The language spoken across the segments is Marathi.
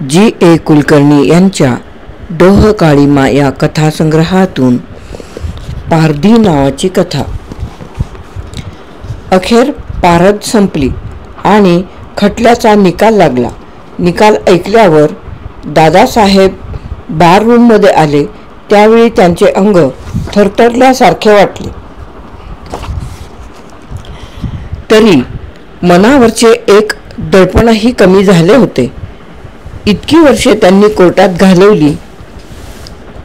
जी. कुलकर्णी यांच्या डोह काळीमा या कथासंग्रहातून पारधी नावाची कथा. अखेर पारद संपली आणि खटल्याचा निकाल लागला. निकाल ऐकल्यावर दादासाहेब बार रूममध्ये आले. त्यावेळी त्यांचे अंग थरथरल्यासारखे वाटले. तरी मनावरचे एक दडपणही कमी झाले होते. इतकी वर्षे त्यांनी कोर्टात घालवली.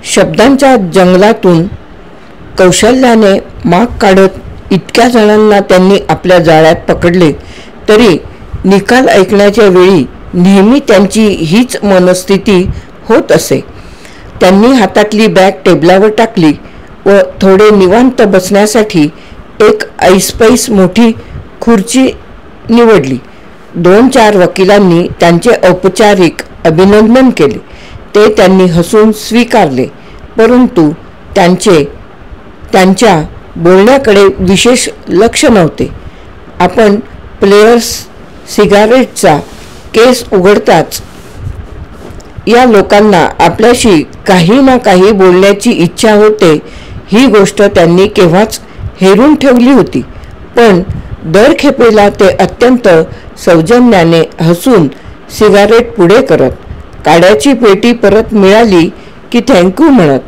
शब्दांच्या जंगलातून कौशल्याने माग काढत इतक्या जणांना त्यांनी आपल्या जाळ्यात पकडले. तरी निकाल ऐकण्याच्या वेळी नेहमी त्यांची हीच मनस्थिती होत असे. त्यांनी हातातली बॅग टेबलावर टाकली व थोडे निवांत बसण्यासाठी एक ऐसपैस मोठी खुर्ची निवडली. 2-4 वकिलांनी त्यांचे औपचारिक अभिनंदन केले. ते त्यांनी हसून स्वीकारले. परंतु त्यांच्या बोलण्याकडे विशेष लक्ष नव्हते. आपण प्लेयर्स सिगारेटचा केस उघडताच या लोकांना आपल्याशी काही ना काही बोलण्याची इच्छा होते ही गोष्ट त्यांनी केव्हाच हेरून ठेवली होती. पण दर खेपेला ते अत्यंत सौजन्याने हसून सिगारेट पुढे करत, काड्याची पेटी परत मिळाली की थँक्यू म्हणत,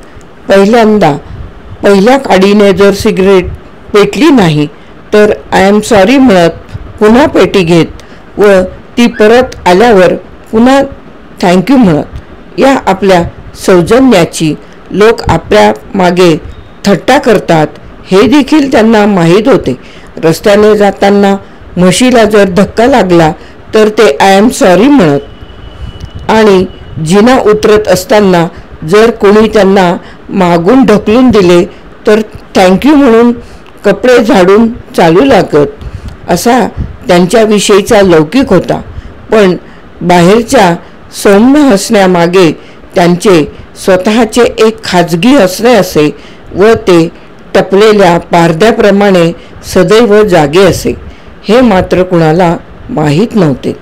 पहिल्या काडीने जर सिगरेट पेटली नाही तर आय एम सॉरी म्हणत पुन्हा पेटी घेत व ती परत आल्यावर पुन्हा थँक्यू म्हणत या आपल्या सौजन्याची लोक आपल्या मागे थट्टा करतात हे देखील त्यांना माहीत होते. रस्त्याने जाताना म्हशीला जर धक्का लागला तर ते आय एम सॉरी म्हणत आणि जिना उतरत असताना जर कोणी त्यांना मागून ढकलून दिले तर थँक्यू म्हणून कपडे झाडून चालू लागत. असा त्यांच्याविषयीचा लौकिक होता. पण बाहेरच्या सौम्य हसण्यामागे त्यांचे स्वतःचे एक खाजगी हसणे असे व ते टपलेल्या पारद्याप्रमाणे सदैव जागे असे. हे मात्र कुणाला माहीत नव्हते.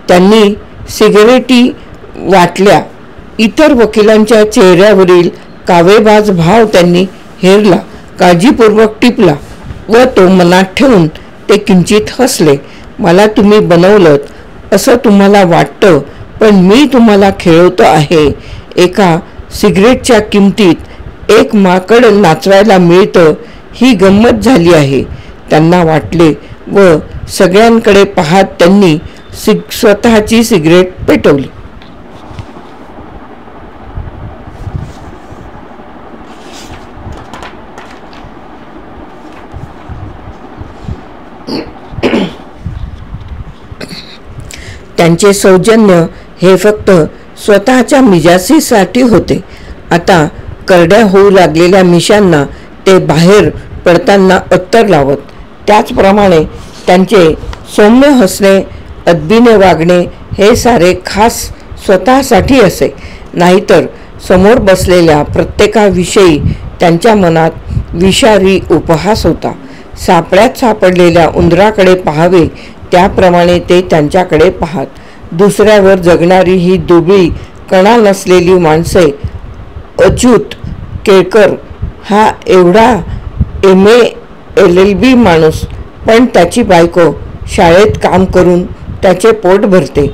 त्यांनी सिगरेटी वाटल्या. इतर वकिलांच्या चेहऱ्यावरील कावेबाज भाव त्यांनी हेरला, काळजीपूर्वक टिपला व तो मनात ठेवून ते किंचित हसले. मला तुम्ही बनवलंत असं तुम्हाला वाटतं, पण मी तुम्हाला खेळवतो आहे. एका सिगरेटच्या किमतीत एक माकड नाचवायला मिळतं ही गंमत झाली आहे त्यांना वाटले व सगळ्यांकडे पाहत त्यांनी स्वतःची सिगरेट पेटवली. त्यांचे सौजन्य हे फक्त स्वतःच्या मिजासीसाठी होते. आता करड्या होऊ लागलेल्या मिशांना ते बाहेर पडताना अत्तर लावत. त्याचप्रमाणे त्यांचे सौम्य हसणे, अदबीने वागणे हे सारे खास स्वतःसाठी असे. नाहीतर समोर बसलेल्या प्रत्येकाविषयी त्यांच्या मनात विषारी उपहास होता. सापळ्यात सापडलेल्या उंदराकडे पाहावे त्याप्रमाणे ते त्यांच्याकडे पाहत. दुसऱ्यावर जगणारी ही दुबळी कणा नसलेली माणसे. अच्युत केळकर हा एवढा MA LLB माणूस, पण त्याची बायको शाळेत काम करून त्याचे पोट भरते.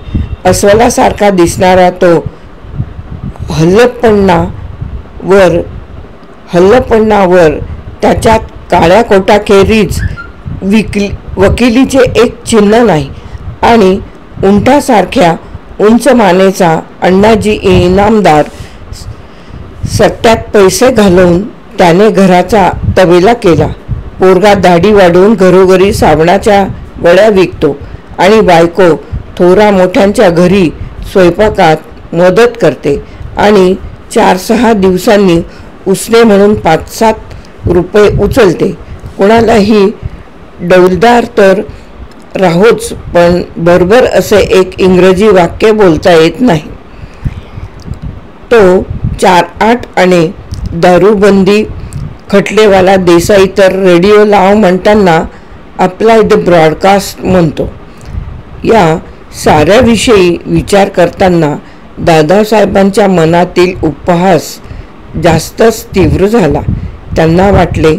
अस्वलासारखा दिसणारा तो हल्लपणावर त्याच्यात काळ्या कोटाखेरीज वकिलीचे एक चिन्ह नाही. आणि उंटासारख्या उंच मानेचा अण्णाजी इनामदार. सट्ट्यात पैसे घालवून त्याने घराचा तबेला केला. पोरगा दाढी वाढवून घरोघरी साबणाच्या वड्या विकतो आणि बायको थोरा मोठ्यांच्या घरी स्वयंपाकात मदत करते आणि 4-6 दिवसांनी उसने म्हणून 5-7 रुपये उचलते. कोणालाही डौलदार तर राहोच, पण बरोबर असे एक इंग्रजी वाक्य बोलता येत नाही. तो 4-8 आणि दारूबंदी खटलेवाला देसाई तर रेडिओ लाव म्हणताना अप्लाय द ब्रॉडकास्ट म्हणतो. या साऱ्याविषयी विचार करताना दादासाहेबांच्या मनातील उपहास जास्तच तीव्र झाला. त्यांना वाटले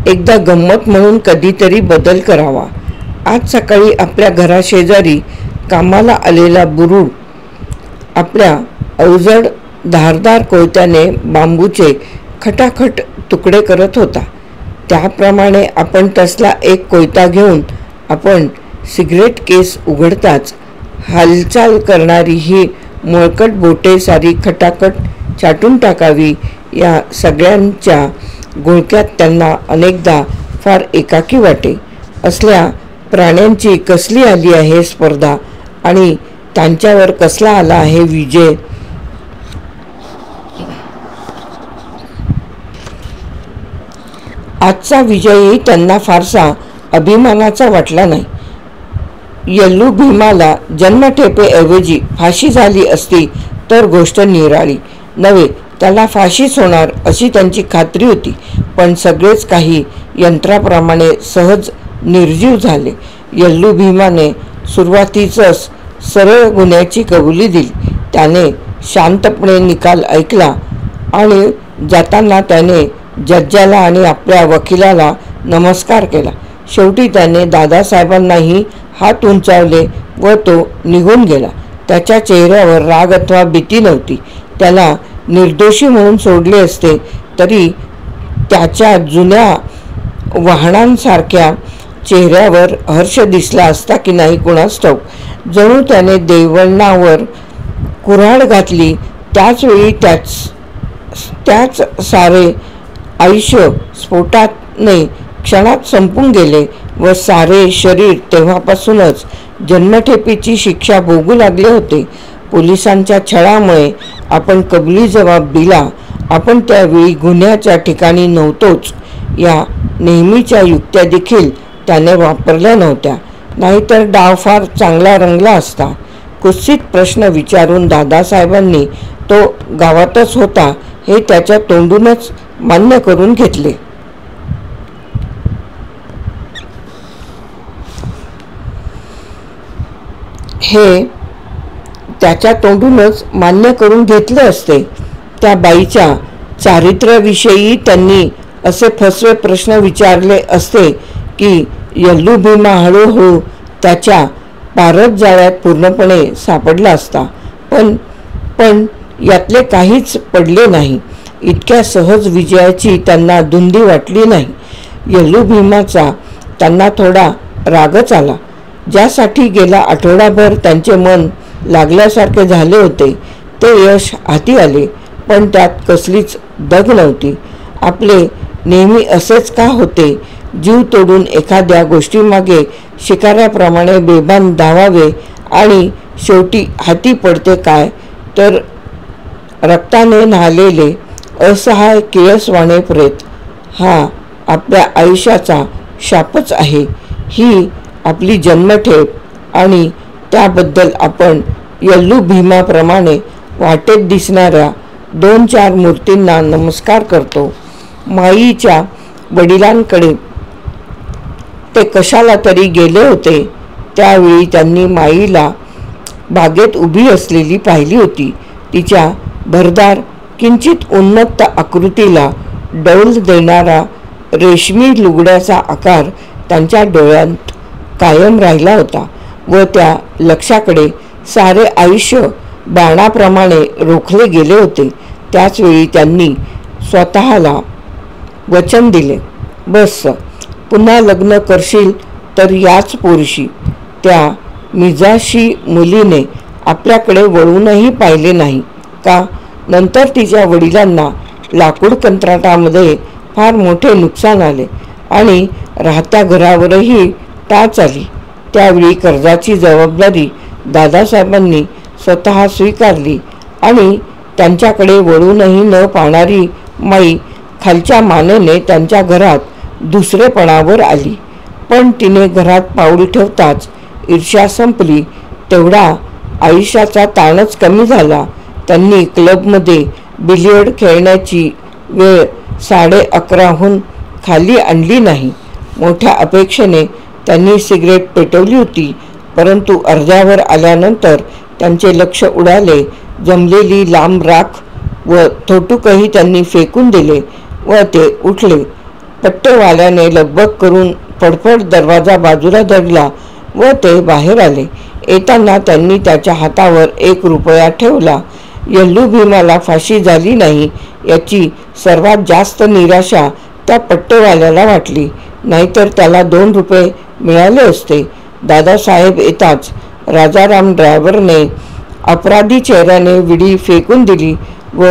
एकदा गंमत म्हणून कधीतरी बदल करावा. आज सकाळी आपल्या घराशेजारी कामाला आलेला बुरुड आपल्या अवजड धारदार कोयत्याने बांबूचे खटाखट तुकडे करत होता. त्याप्रमाणे आपण तसला एक कोयता घेऊन आपण सिगरेट केस उघडताच हालचाल करणारी ही मोळकट बोटे सारी खटाखट चाटून टाकावी या सगळ्यांच्या घोळक्यात त्यांना अनेकदा फार एकाकी वाटे. असल्या प्राण्यांची कसली आली आहे स्पर्धा आणि त्यांच्यावर कसला आला आहे विजय. आजचा विजयही त्यांना फारसा अभिमानाचा वाटला नाही. यल्लू भीमाला जन्मठेपेऐवजी फाशी झाली असती तर गोष्ट निराळी. नव्हे, त्याला फाशीच होणार अशी त्यांची खात्री होती. पण सगळेच काही यंत्राप्रमाणे सहज निर्जीव झाले. यल्लू भीमाने सुरुवातीचंच सरळ गुन्ह्याची कबुली दिली. त्याने शांतपणे निकाल ऐकला आणि जाताना त्याने जज्जाला आणि आपल्या वकिलाला नमस्कार केला. शेवटी त्याने दादासाहेबांनाही हात उंचावले व तो निघून गेला. त्याच्या चेहऱ्यावर राग अथवा भीती नव्हती. त्याला निर्दोषी म्हणून सोडले असते तरी त्याच्या जुन्या वाहनांसारख्या चेहऱ्यावर हर्ष दिसला असता की नाही कुणास ठाऊक. जणू त्याने देवळणावर कुऱ्हाड घातली. त्याचवेळी त्याच सारे आयुष्य स्फोटाने क्षणात संपून गेले व सारे शरीर तेव्हापासूनच जन्मठेपेची शिक्षा भोगू लागले होते. पोलिसांच्या छळामुळे आपण कबुली जबाब दिला. आपण त्यावेळी गुन्ह्याच्या ठिकाणी नव्हतोच या नेहमीच्या युक्त्या देखील त्याने वापरल्या नव्हत्या. नाहीतर डाव फार चांगला रंगला असता. कुत्सित प्रश्न विचारून दादासाहेबांनी तो गावातच होता हे त्याच्या तोंडूनच मान्य करून घेतले. हे त्याच्या तोंडूनच मान्य करून घेतले असते. त्या बाईच्या चारित्र्याविषयी त्यांनी असे फसवे प्रश्न विचारले असते की यल्लू भीमा हळूहळू त्याच्या पारद जाळ्यात पूर्णपणे सापडला असता. पण यातले काहीच पडले नाही. इतक्या सहज विजयाची त्यांना धुंदी वाटली नाही. यल्लू भीमाचा त्यांना थोडा रागच आला. ज्यासाठी गेला आठवडाभर त्यांचे मन लागल्यासारखे झाले होते ते यश हाती आले. पण त्यात कसलीच दग नव्हती. आपले नेहमी असेच का होते? जीव तोडून एखाद्या गोष्टीमागे शिकाऱ्याप्रमाणे बेभान धावावे आणि शेवटी हाती पडते काय तर रक्ताने न्हालेले असहाय किळसवाणे प्रेत. हा आपल्या आयुष्याचा शापच आहे. ही आपली जन्मठेप आणि त्याबद्दल आपण यल्लू भीमाप्रमाणे वाटेत दिसणाऱ्या 2-4 मूर्तींना नमस्कार करतो. माईच्या वडिलांकडे ते कशाला तरी गेले होते. त्यावेळी त्यांनी माईला बागेत उभी असलेली पाहिली होती. तिच्या भरदार किंचित उन्मत्त आकृतीला डौल देणारा रेशमी लुगड्याचा आकार त्यांच्या डोळ्यात कायम राहिला होता व त्या लक्षाकडे सारे आयुष्य बाणाप्रमाणे रोखले गेले होते. त्याचवेळी त्यांनी स्वतःला वचन दिले, बस पुन्हा लग्न करशील तर याच पोरीशी. त्या मिजाशी मुलीने आपल्याकडे वळूनही पाहिले नाही का? नंतर तिच्या वडिलांना लाकूड कंत्राटामध्ये फार मोठे नुकसान आले आणि राहत्या घरावरही टाच आली. त्यावेळी कर्जाची जबाबदारी दादासाहेबांनी स्वतः स्वीकारली आणि त्यांच्याकडे वळूनही न पाहणारी माई खालच्या मानेने त्यांच्या घरात दुसरेपणावर आली. पण तिने घरात पाऊल ठेवताच ईर्ष्या संपली. तेवढा आयुष्याचा ताणच कमी झाला. त्यांनी क्लबमध्ये बिलियर्ड खेळण्याची वेळ 11:30हून खाली आणली नाही. मोठ्या अपेक्षेने त्यांनी सिगरेट पेटवली होती. परंतु अर्ध्यावर आल्यानंतर त्यांचे लक्ष उडाले जमलेली लांब राख व थोटुकही त्यांनी फेकून दिले व ते उठले. पट्टेवाल्याने लगबग करून फडफड दरवाजा बाजूला धरला व ते बाहेर आले. येताना त्यांनी त्याच्या हातावर 1 रुपया ठेवला. यल्लू भीमाला फाशी झाली नाही याची सर्वात जास्त निराशा त्या पट्टेवाल्याला वाटली, नाहीतर त्याला 2 रुपये मिळाले असते. दादासाहेब येताच राजाराम ड्रायव्हरने अपराधी चेहऱ्याने विडी फेकून दिली व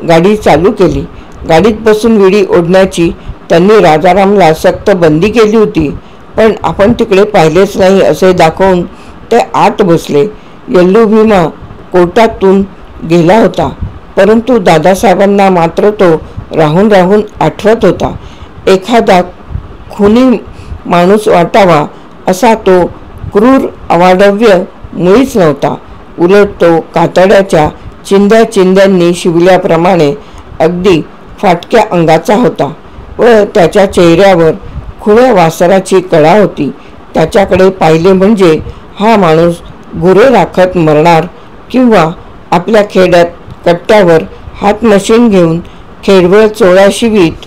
गाडी चालू केली. गाडीत बसून विडी ओढण्याची त्यांनी राजारामला सक्त बंदी केली होती, पण आपण तिकडे पाहिलेच नाही असे दाखवून ते आत बसले. यल्लू भीमा कोर्टातून गेला होता, परंतु दादासाहेबांना मात्र तो राहून राहून आठवत होता. एखादा खुनी माणूस वाटावा असा तो क्रूर अवाढव्य मुळीच नव्हता. उलट तो कातड्याच्या चिंध्या चिंध्यांनी शिवल्याप्रमाणे अगदी फाटक्या अंगाचा होता व त्याच्या चेहऱ्यावर खुल्या वासराची कळा होती. त्याच्याकडे पाहिले म्हणजे हा माणूस गुरे राखत मरणार किंवा आपल्या खेड्यात कट्ट्यावर हात मशीन घेऊन खेडवळ चोळा शिवीत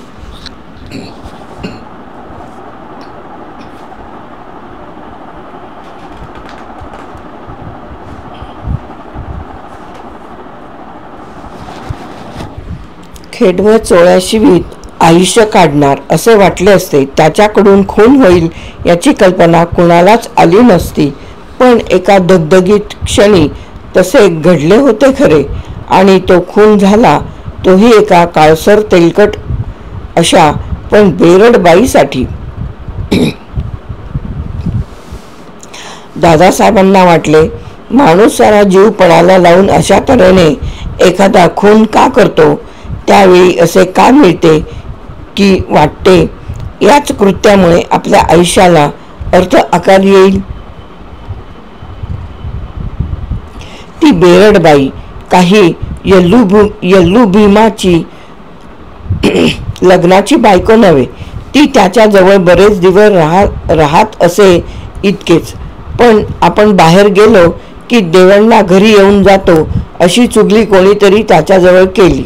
आयुष्य काढणार असे वाटले असते. त्याच्याकडून खून होईल याची कल्पना कुणालाच आली नसती, पण एका दगदगीत क्षणी तसे घडले होते खरे. आणि तो खून झाला, तोही एका काळसर तेलकट अशा पण बेरड बाईसाठी. दादासाहेबांना वाटले, माणूस सारा जीव पणाला लावून अशा तऱ्हेने एखादा खून का करतो? त्यावेळी असे का मिळते की वाटते याच कृत्यामुळे आपल्या आयुष्याला अर्थ आकार येईल? ती बेरडबाई काही यल्लू भीमाची लग्नाची बायको नव्हे. ती त्याच्याजवळ बरेच दिवस राहत असे इतकेच. पण आपण बाहेर गेलो की देवांना घरी येऊन जातो अशी चुगली कोणीतरी त्याच्याजवळ केली.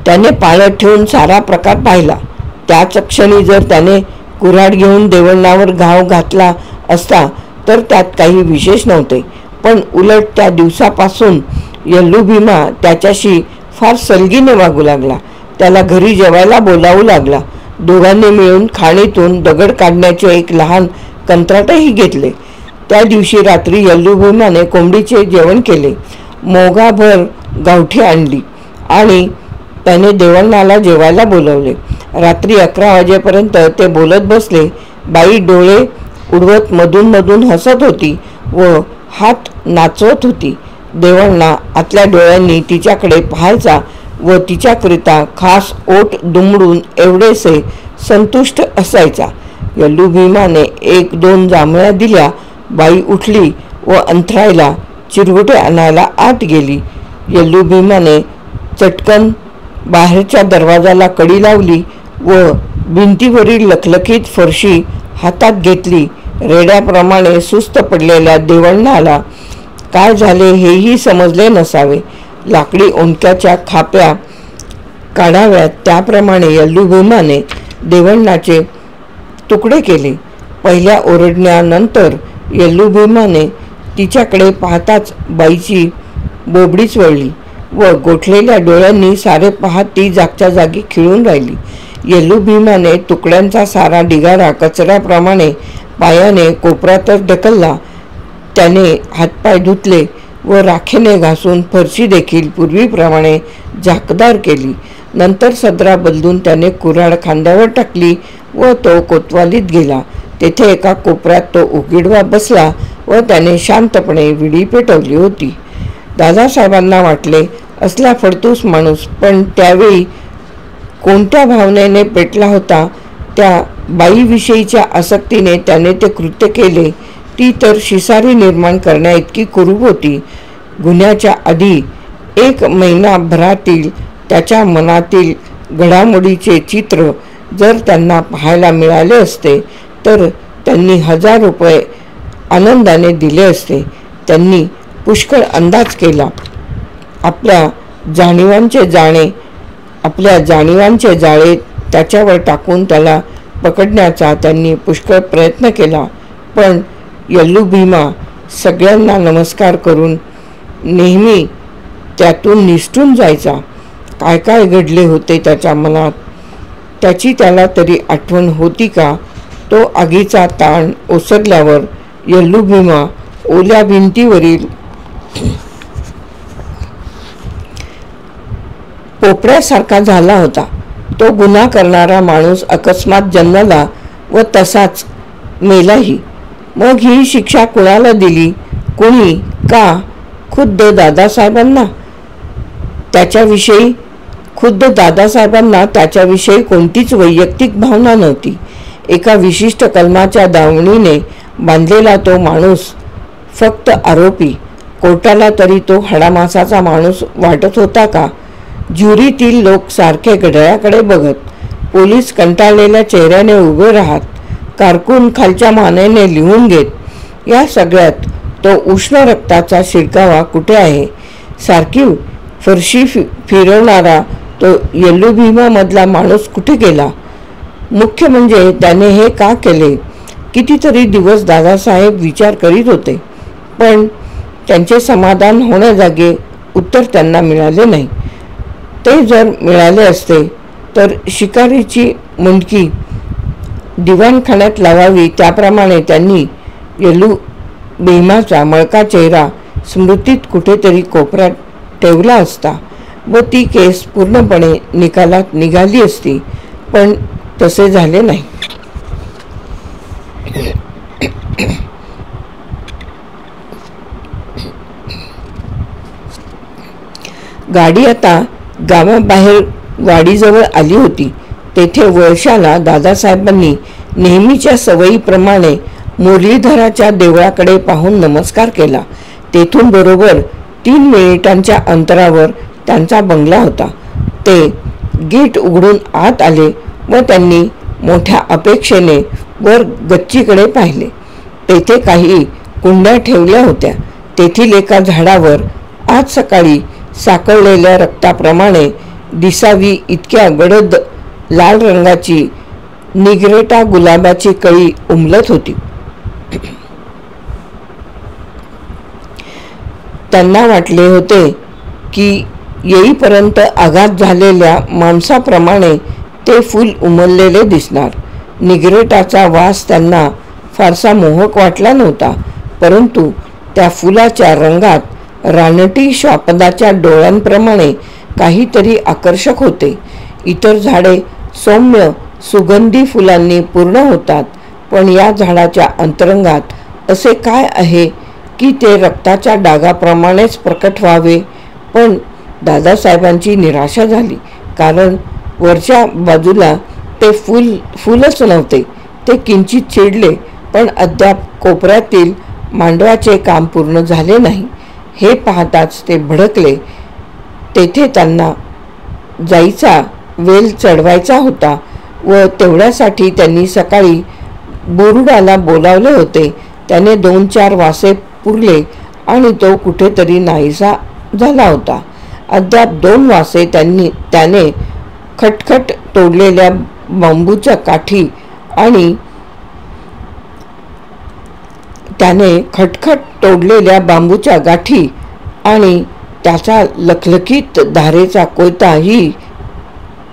त्याने पाळत ठेवून सारा प्रकार पाहिला. त्याच क्षणी जर त्याने कुऱ्हाड घेऊन देवळावर घाव घातला असता तर त्यात काही विशेष नव्हते. पण उलट त्या दिवसापासून यल्लू भीमा त्याच्याशी फार सलगीने वागू लागला. त्याला घरी जेवायला बोलावू लागला. दोघांनी मिळून खाणीतून दगड काढण्याचे एक लहान कंत्राटही घेतले. त्या दिवशी रात्री यल्लू भीमाने कोंबडीचे जेवण केले, मोगाभर गावठी आणली आणि त्याने देवण्णाला जेवायला बोलवले. रात्री 11 वाजेपर्यंत ते बोलत बसले. बाई डोळे उडवत मधून मधून हसत होती व हात नाचवत होती. देवण्णा आतल्या डोळ्यांनी तिच्याकडे पाहायचा व तिच्याकरिता खास ओठ दुमडून एवढेसे संतुष्ट असायचा. यल्लू भीमाने 1-2 जांभळ्या दिल्या. बाई उठली व अंथरायला चिरगुटे आणायला आत गेली. यल्लू भीमाने चटकन बाहेरच्या दरवाजाला कडी लावली व भिंतीवरील लखलखीत फरशी हातात घेतली. रेड्याप्रमाणे सुस्त पडलेल्या देवण्णाला काय झाले हेही समजले नसावे. लाकडी ओंडक्याच्या खाप्या काढाव्यात त्याप्रमाणे यल्लू भीमाने देवण्णाचे तुकडे केले. पहिल्या ओरडण्यानंतर यल्लू भीमाने तिच्याकडे पाहताच बाईची बोबडीच वळली व गोठलेल्या डोळ्यांनी सारे पाहत ती जागच्या जागी खिळून राहिली. यल्लू भीमाने तुकड्यांचा सारा ढिगारा कचऱ्याप्रमाणे पायाने कोपऱ्यातच ढकलला. त्याने हातपाय धुतले व राखेने घासून फरशी देखील पूर्वीप्रमाणे झाकदार केली. नंतर सदरा बदलून त्याने कुऱ्हाड खांद्यावर टाकली व तो कोतवालीत गेला. तेथे एका कोपऱ्यात तो उघडवा बसला व त्याने शांतपणे विडी पेटवली होती. दादासाहेबांना वाटले, असला फडतूस माणूस, पण त्यावेळी कोणत्या भावनेने पेटला होता त्या बाईविषयीच्या आसक्तीने त्याने ते कृत्य केले. ती तर शिसारी निर्माण करण्याइतकी कुरूप होती. गुन्ह्याच्या आधी 1 महिनाभरातील त्याच्या मनातील घडामोडीचे चित्र जर त्यांना पाहायला मिळाले असते तर त्यांनी 1000 रुपये आनंदाने दिले असते. त्यांनी पुष्कळ अंदाज केला. आपल्या जाणीवांचे जाळे त्याच्यावर टाकून त्याला पकडण्याचा त्यांनी पुष्कळ प्रयत्न केला. पण यल्लू भीमा सगळ्यांना नमस्कार करून नेहमी त्यातून निसटून जायचा. काय काय घडले होते त्याच्या मनात, त्याची त्याला तरी आठवण होती का? तो आगीचा ताण ओसरल्यावर यल्लू भीमा ओल्या भिंतीवरील पोपड्यासारखा झाला होता. तो गुन्हा करणारा माणूस अकस्मात जन्मला व तसाच मेलाही. मग ही शिक्षा कुणाला दिली? कुणी? का? खुद्द दादासाहेबांना त्याच्याविषयी कोणतीच वैयक्तिक भावना नव्हती. एका विशिष्ट कलमाच्या दावणीने बांधलेला तो माणूस फक्त आरोपी. कोर्टाला तरी तो हाडामासाचा माणूस वाटत होता का? ज्युरीतील लोक सारखे घड्याळाकडे बघत, पोलीस कंटाळलेल्या चेहऱ्याने उभे राहत, कारकून खालच्या मानेने लिहून घेत. या सगळ्यात तो उष्ण रक्ताचा शिरकावा कुठे आहे? सारखी फरशी फिरवणारा तो यल्लू भीमा मधला माणूस कुठे गेला? मुख्य म्हणजे त्याने हे का केले? कितीतरी दिवस दादासाहेब विचार करीत होते, पण त्यांचे समाधान होण्याजागे उत्तर त्यांना मिळाले नाही. ते जर मिळाले असते तर शिकारीची मुंडकी दिवाणखान्यात लावावी त्याप्रमाणे त्यांनी यल्लू भीमाचा मळका चेहरा स्मृतीत कुठेतरी कोपऱ्यात ठेवला असता व ती केस पूर्णपणे निकालात निघाली असती. पण तसे झाले नाही. गाडी आता गावाबाहेर वाडीजवळ आली होती. तेथे वळशाला दादासाहेबांनी नेहमीच्या सवयीप्रमाणे मुरलीधराच्या देवळाकडे पाहून नमस्कार केला. तेथून बरोबर 3 मिनिटांच्या अंतरावर त्यांचा बंगला होता. ते गेट उघडून आत आले व त्यांनी मोठ्या अपेक्षेने वर गच्चीकडे पाहिले. तेथे काही कुंड्या ठेवल्या होत्या. तेथील एका झाडावर आज सकाळी साकळलेल्या रक्ताप्रमाणे दिसावी इतक्या गडद लाल रंगाची निग्रेटा गुलाबाची कळी उमलत होती. त्यांना वाटले होते की येईपर्यंत आघात झालेल्या माणसाप्रमाणे ते फूल उमललेले दिसणार. निग्रेटाचा वास त्यांना फारसा मोहक वाटला नव्हता, परंतु त्या फुलाच्या रंगात रानटी श्वापदाच्या डोळ्यांप्रमाणे काहीतरी आकर्षक होते. इतर झाडे सौम्य सुगंधी फुलांनी पूर्ण होतात, पण या झाडाच्या अंतरंगात असे काय आहे की ते रक्ताच्या डागाप्रमाणेच प्रकट व्हावे? पण दादासाहेबांची निराशा झाली, कारण वरच्या बाजूला ते फूलच नव्हते. ते किंचित चिडले, पण अद्याप कोपऱ्यातील मांडवाचे काम पूर्ण झाले नाही हे पाहताच ते भडकले. तेथे त्यांना जाईचा वेल चढवायचा होता व तेवढ्यासाठी त्यांनी सकाळी बुरुडाला बोलावले होते. त्याने 2-4 वासे पुरले आणि तो कुठेतरी नाहीसा झाला होता. अद्याप 2 वासे त्याने खटखट तोडलेल्या बांबूच्या गाठी आणि त्याचा लखलखीत धारेचा कोयता ही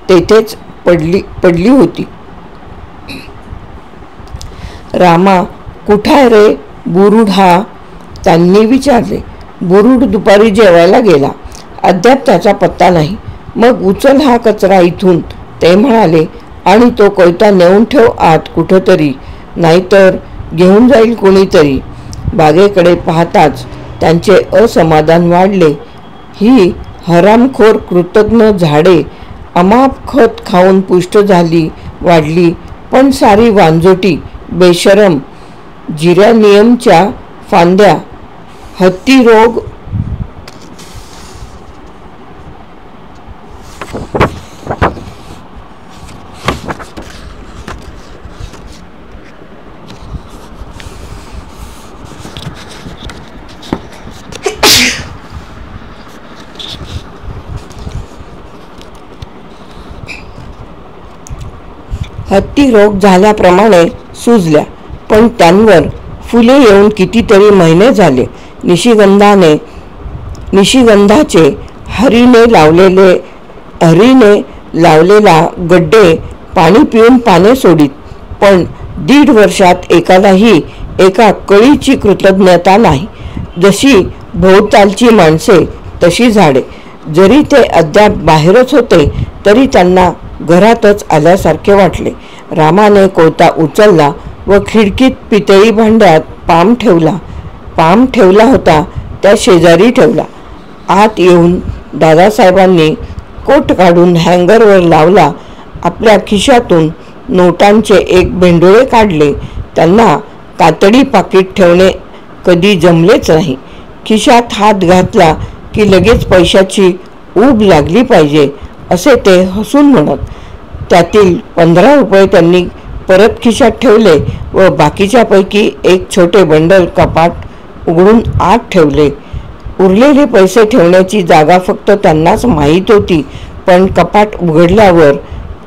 तेथेच पडली होती. रामा, कुठाय रे बुरुड हा? त्यांनी विचारले. बुरुड दुपारी जेवायला गेला. अद्याप त्याचा पत्ता नाही. मग उचल हा कचरा इथून, ते म्हणाले, आणि तो कोयता नेऊन ठेव आत कुठंतरी, नाहीतर घेऊन जाईल कोणीतरी. बागेकडे पाहताच त्यांचे असमाधान वाढले. ही हरामखोर कृतज्ञ झाडे अमाप खत खाऊन पुष्ट वाढली, पण सारी वांजोटी, बेशरम, जिरॅनियमच्या फांद्या, हत्ती रोग, हत्ती रोग झाल्याप्रमाणे सुजल्या, पण त्यांवर फुले येऊन कितीतरी महिने झाले. निशिगंधाचे हरीने लावलेला गड्डे पाणी पिऊन पाने सोडीत, पण 1.5 वर्षात एकालाही एका कळीची कृतज्ञता नाही. जशी भोवतालची माणसे तशी झाडे. जरी ते अद्याप बाहेरच होते तरी त्यांना घरातच आल्यासारखे वाटले. रामाने कोयता उचलला व खिडकीत पितळी भांड्यात पाम ठेवला होता त्या शेजारी ठेवला. आत येऊन दादासाहेबांनी कोट काढून हँगरवर लावला. आपल्या खिशातून नोटांचे एक बेंडोळे काढले. त्यांना कातडी पाकिट ठेवणे कधी जमलेच नाही. खिशात हात घातला की लगेच पैशाची ऊब लागली पाहिजे असे ते हसून म्हणत. त्यातील 15 रुपये त्यांनी परत खिशात ठेवले व बाकीच्यापैकी एक छोटे बंडल कपाट उघडून आत ठेवले. उरलेले पैसे ठेवण्याची जागा फक्त त्यांनाच माहीत होती, पण कपाट उघडल्यावर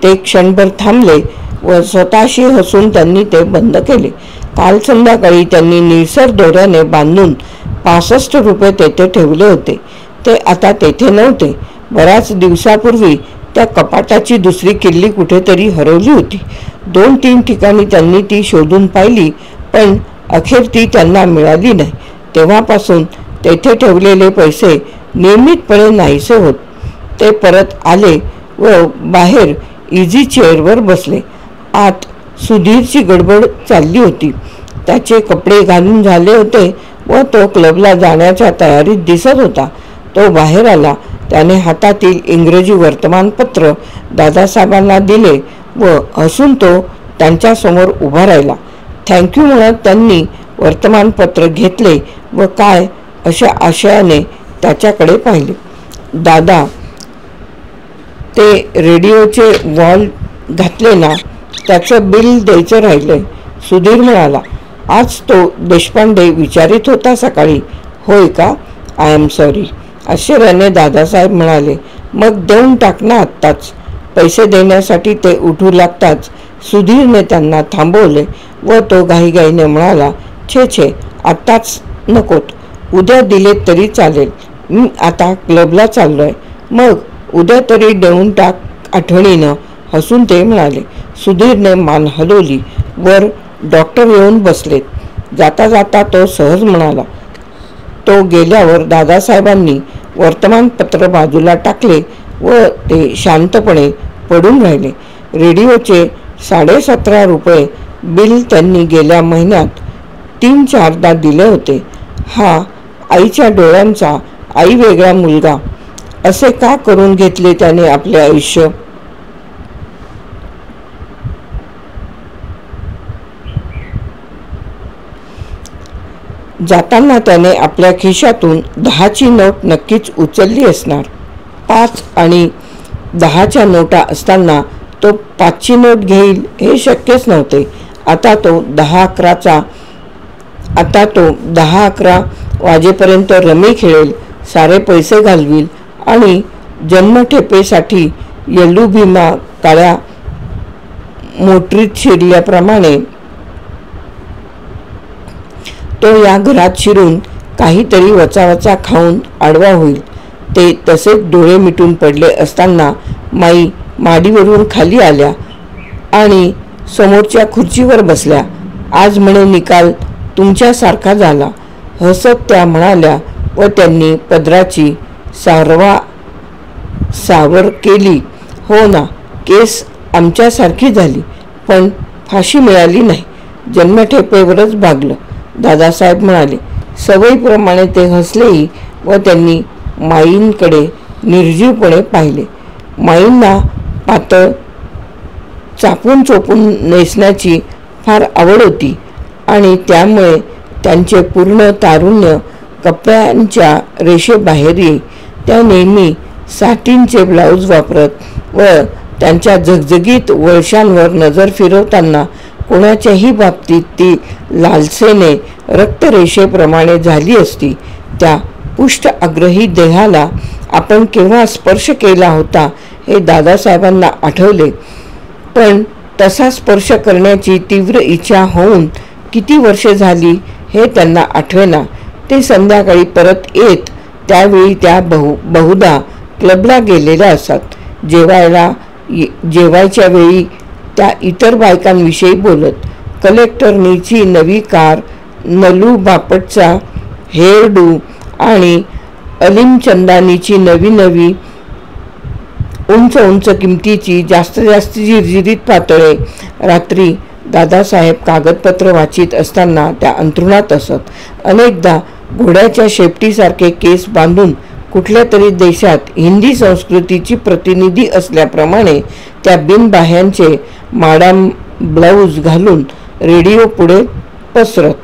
ते क्षणभर थांबले व स्वतःशी हसून त्यांनी ते बंद केले. काल संध्याकाळी त्यांनी निळसर दोऱ्याने बांधून 65 रुपये तेथे ठेवले होते. ते आता तेथे नव्हते. बऱ्याच दिवसापूर्वी त्या कपाटाची दुसरी किल्ली कुठेतरी हरवली होती. 2-3 ठिकाणी त्यांनी ती शोधून पाहिली, पण अखेर ती त्यांना मिळाली नाही. तेव्हापासून तेथे ठेवलेले पैसे नियमितपणे नाहीसे होत. ते परत आले व बाहेर इझी चेअरवर बसले. आत सुधीरची गडबड चालली होती. त्याचे कपडे घालून झाले होते व तो क्लबला जाण्याच्या तयारीत दिसत होता. तो बाहेर आला. त्याने हातातील इंग्रजी वर्तमानपत्र दादासाहेबांना दिले व हसून तो त्यांच्यासमोर उभा राहिला. थँक्यू म्हणत त्यांनी वर्तमानपत्र घेतले व काय अशा आशयाने त्याच्याकडे पाहिले. दादा, ते रेडिओचे वॉल घातले ना, त्याचं बिल द्यायचं राहिलंय. सुधीर म्हणाला. आज तो देशपांडे विचारित होता सकाळी. होय का? I am sorry. आश्चर्याने दादासाहेब म्हणाले. मग देऊन टाक ना आत्ताच. पैसे देण्यासाठी ते उठू लागताच सुधीरने त्यांना थांबवले व तो घाईघाईने म्हणाला. छे आत्ताच नकोत, उद्या दिलेत तरी चालेल. मी आता क्लबला चाललोय. मग उद्या तरी देऊन टाक आठवणीनं, हसून ते म्हणाले. सुधीरने मान हलवली. वर डॉक्टर येऊन बसलेत. जाता जाता तो सहज म्हणाला. तो गेल्यावर दादासाहेबांनी वर्तमानपत्र बाजूला टाकले व ते शांतपणे पडून राहिले. रेडिओचे 17.5 रुपये बिल त्यांनी गेल्या महिन्यात 3-4दा दिले होते. हा आईच्या डोळ्यांचा आई वेगळा मुलगा. असे का करून घेतले त्याने आपले आयुष्य? जाताना त्याने आपल्या खिशातून 10ची नोट नक्कीच उचलली असणार. 5 आणि 10च्या नोटा असताना तो 5ची नोट घेईल हे शक्यच नव्हते. आता तो 10-11 वाजेपर्यंत रमी खेळेल, सारे पैसे घालवील आणि जन्मठेपेसाठी येल्लू भीमा काळ्या मोटरीत शिरल्याप्रमाणे तो या घरात शिरून काहीतरी वचावचा खाऊन आडवा होईल. ते तसेच डोळे मिटून पडले असताना माई माडीवरून खाली आल्या आणि समोरच्या खुर्चीवर बसल्या. आज म्हणे निकाल तुमच्यासारखा झाला, हसत त्या म्हणाल्या व त्यांनी पदराची सावर केली. हो ना, केस आमच्यासारखी झाली, पण फाशी मिळाली नाही. जन्मठेपेवरच भागलं, दादासाहेब म्हणाले. सवयीप्रमाणे ते हसलेही व त्यांनी माईंकडे निर्जीवपणे पाहिले. माईंना पातळ चापून चोपून नेसण्याची फार आवड होती आणि त्यामुळे त्यांचे पूर्ण तारुण्य कपड्यांच्या रेषेबाहेर येई. त्या नेहमी साटिनचे ब्लाऊज वापरत व त्यांच्या झगझगीत वळशांवर नजर फिरवताना कोणाच्याही बाबतीत ती लालसेने रक्तरेषेप्रमाणे झाली असती. त्या पुष्ट आग्रही देहाला आपण केव्हा स्पर्श केला होता हे दादासाहेबांना आठवले, पण तसा स्पर्श करण्याची तीव्र इच्छा होऊन किती वर्षे झाली हे त्यांना आठवेना. ते संध्याकाळी परत येत त्यावेळी त्या बहुधा क्लबला गेलेल्या असत. जेवायच्या वेळी त्या इतर बायकांविषयी बोलत. कलेक्टरनीची नवी कार, नलू बापटचा हेअरडू आणि अलिमचंदानीची नवी उंच उंच किमतीची जास्त झिरझिरीत पातळे. रात्री दादासाहेब कागदपत्र वाचित असताना त्या अंथरुणात असत. अनेकदा घोड्याच्या शेपटीसारखे केस बांधून कुठल्या तरी देशात हिंदी संस्कृतीची प्रतिनिधी असल्याप्रमाणे त्या बिनबाह्यांचे माडाम ब्लाऊज घालून रेडिओ पुढे पसरत.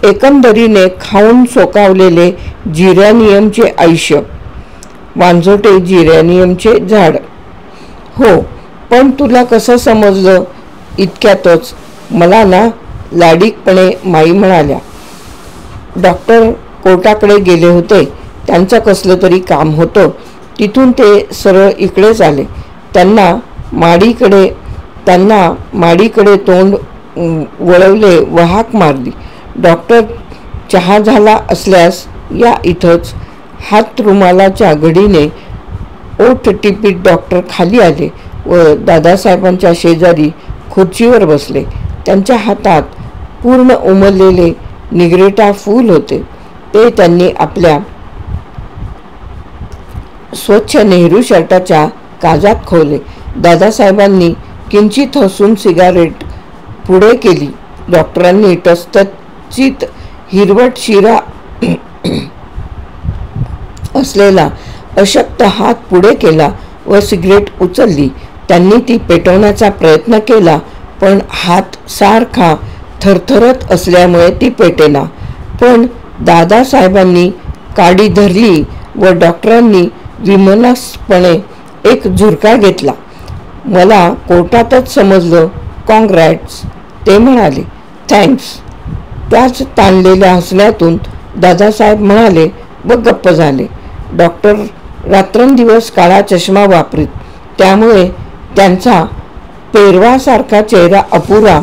एकंदरीने खाऊन सोकावलेले जिरॅनियमचे आयुष्य. वांझोटे जिरॅनियमचे झाड. हो, पण तुला कसं समजलं इतक्यातच? मला ना, लाडीकपणे माई म्हणाल्या. डॉक्टर कोर्टाकडे गेले होते. त्यांचं कसलं तरी काम होतं. तिथून ते सरळ इकडेच आले. त्यांना माडीकडे तोंड वळवले व हाक मारली. डॉक्टर, चहा झाला असल्यास या इथंच. हात रुमालाच्या घडीने ओठ टिपीत डॉक्टर खाली आले व दादासाहेबांच्या शेजारी खुर्चीवर बसले. त्यांच्या हातात पूर्ण उमललेले निग्रेटा फूल होते. ते त्यांनी आपल्या स्वच्छ नेहरू शर्टाच्या काजात खोवले. दादासाहेबांनी किंचित हसून सिगारेट पुढे केली. डॉक्टरांनी टचटचीत हिरवट शिरा असलेला अशक्त हात पुढे केला व सिगरेट उचलली. त्यांनी ती पेटवण्याचा प्रयत्न केला, पण हात सारखा थरथरत असल्यामुळे ती पेटेना. पण दादासाहेबांनी काडी धरली व डॉक्टरांनी विमनस्पणे एक झुरका घेतला. मला कोर्टातच समजलं. कॉंग्रॅट्स, ते म्हणाले. थँक्स. त्याच ताणलेल्या हसण्यातून दादासाहेब म्हणाले व गप्प झाले. डॉक्टर रात्रंदिवस काळा चष्मा वापरीत, त्यामुळे त्यांचा पेरवासारखा चेहरा अपुरा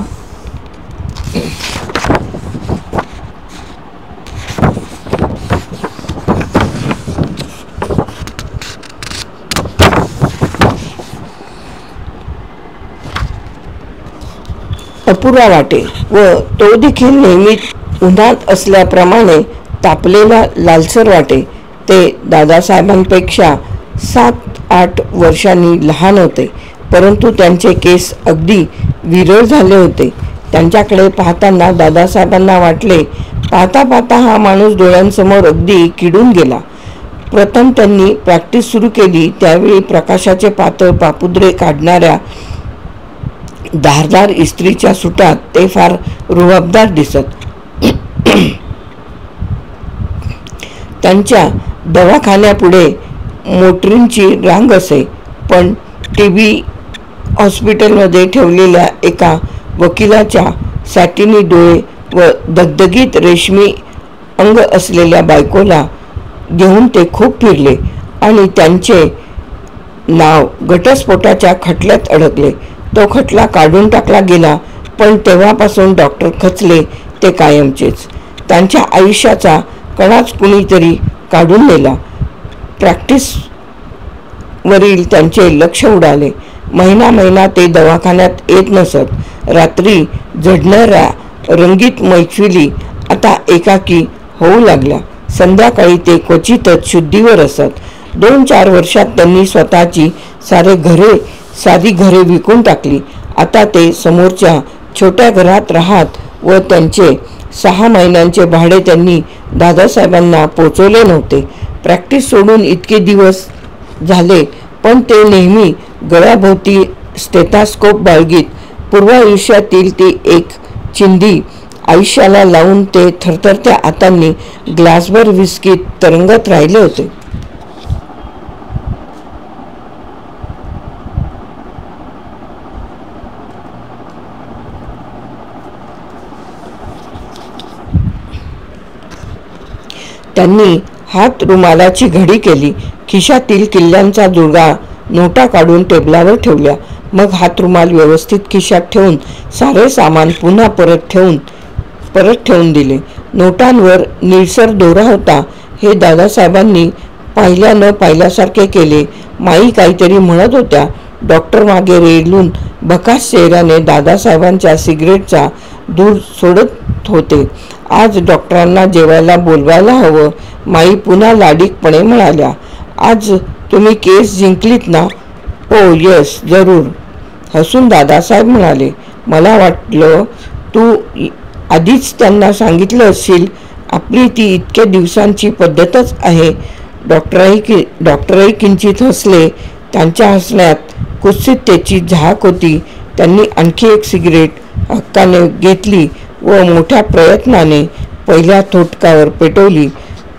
वाटे व तो देखील नेहमी उन्हात असल्याप्रमाणे तापलेला लालसर वाटे. ते दादासाहेबांपेक्षा 7-8 वर्षांनी लहान होते, परंतु त्यांचे केस अगदी विरळ झाले होते. त्यांच्याकडे पाहताना दादासाहेबांना वाटले, पाहता पाहता हा माणूस डोळ्यांसमोर अगदी किडून गेला. प्रथम त्यांनी प्रॅक्टिस सुरू केली त्यावेळी प्रकाशाचे पातळ पापुद्रे काढणाऱ्या धारदार इस्त्रीच्या सुटात ते फार रुबाबदार दिसत. त्यांच्या दवाखान्यापुढे मोटरींची रांग असे, पण टीबी हॉस्पिटलमध्ये ठेवलेल्या एका वकिलाच्या सॅटिनी डोळे व दगदगीत रेशमी अंग असलेल्या बायकोला घेऊन ते खूप फिरले आणि त्यांचे नाव घटस्फोटाच्या खटल्यात अडकले. तो खटला काढून टाकला गेला, पण तेव्हापासून डॉक्टर खचले ते कायमचेच. त्यांच्या आयुष्याचा कणाच कुणीतरी काढून नेला. प्रॅक्टिसवरील त्यांचे लक्ष उडाले. महिना ते दवाखान्यात येत नसत. रात्री झडणाऱ्या रंगीत मैफिली आता एकाकी होऊ लागल्या. संध्याकाळी ते क्वचितच शुद्धीवर असत. 2-4 वर्षात त्यांनी स्वतःची सारी घरे विकून टाकली. आता ते समोरच्या छोट्या घरात राहत व त्यांचे 6 महिन्यांचे भाडे त्यांनी दादासाहेबांना पोचवले नव्हते. प्रॅक्टिस सोडून इतके दिवस झाले, पण ते नेहमी गळ्याभोवती स्टेथोस्कोप बाळगीत. पूर्वायुष्यातील ती एक चिंधी आयुष्याला लावून ते थरथरत्या हातांनी ग्लासभर विस्कीत तरंगत राहिले होते. त्यांनी हात रुमालाची घडी केली. खिशातील किल्ल्यांचा जुळगा नोटा काढून टेबलावर ठेवल्या. मग हातरुमाल व्यवस्थित खिशात ठेवून सारे सामान पुन्हा परत ठेवून दिले. नोटांवर निळसर दोरा होता हे दादासाहेबांनी पाहिल्या न पाहिल्यासारखे केले. माई काहीतरी म्हणत होत्या. डॉक्टर मागे रेलून भकास चेहऱ्याने दादासाहेबांच्या सिगरेटचा दूर सोडत होते. आज डॉक्टरांना जेवायला बोलवायला हवं, माई पुन्हा लाडीकपणे म्हणाल्या. आज तुम्ही केस जिंकलीत ना? ओ येस, जरूर, हसून दादासाहेब म्हणाले. मला वाटलं तू आधीच त्यांना सांगितलं असशील. आपली ती इतक्या दिवसांची पद्धतच आहे. डॉक्टरही किंचित हसले. त्यांच्या हसण्यात कुत्सिततेची झाक होती. त्यांनी आणखी एक सिगरेट हक्काने घेतली व मोठ्या प्रयत्नाने पहिल्या थोटकावर पेटवली.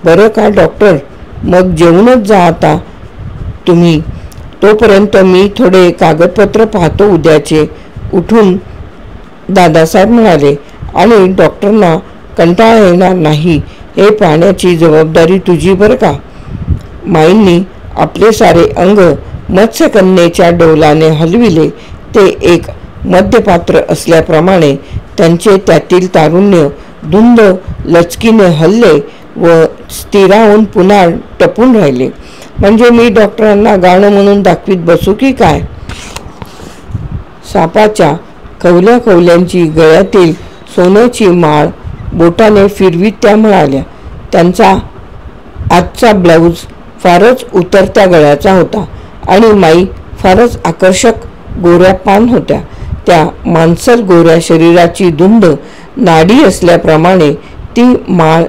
बरं का डॉक्टर, मग जेवूनच जा आता तुम्ही. तोपर्यंत मी थोडे कागदपत्र पाहतो उद्याचे, उठून दादासाहेब म्हणाले. आणि डॉक्टरना कंटाळा येणार नाही हे पाहण्याची जबाबदारी तुझी बरं का. माईंनी आपले सारे अंग मत्स्यकन्येच्या डौलाने हलविले. ते एक मद्यपात्र असल्याप्रमाणे त्यांचे त्यातील तारुण्य धुंद लचकीने हलले व स्थिरावून पुन्हा टपून राहिले. म्हणजे मी डॉक्टरांना गाणं म्हणून दाखवीत बसू की काय? सापाच्या कवल्या कवल्यांची गळ्यातील सोन्याची माळ बोटाने फिरवीत त्या म्हणाल्या. त्यांचा आजचा ब्लाऊज फारच उतरत्या गळ्याचा होता आणि माई फारच आकर्षक गोऱ्या पान होत्या. त्या मांसल गोऱ्या शरीराची धुंद नाडी असल्याप्रमाणे ती माळ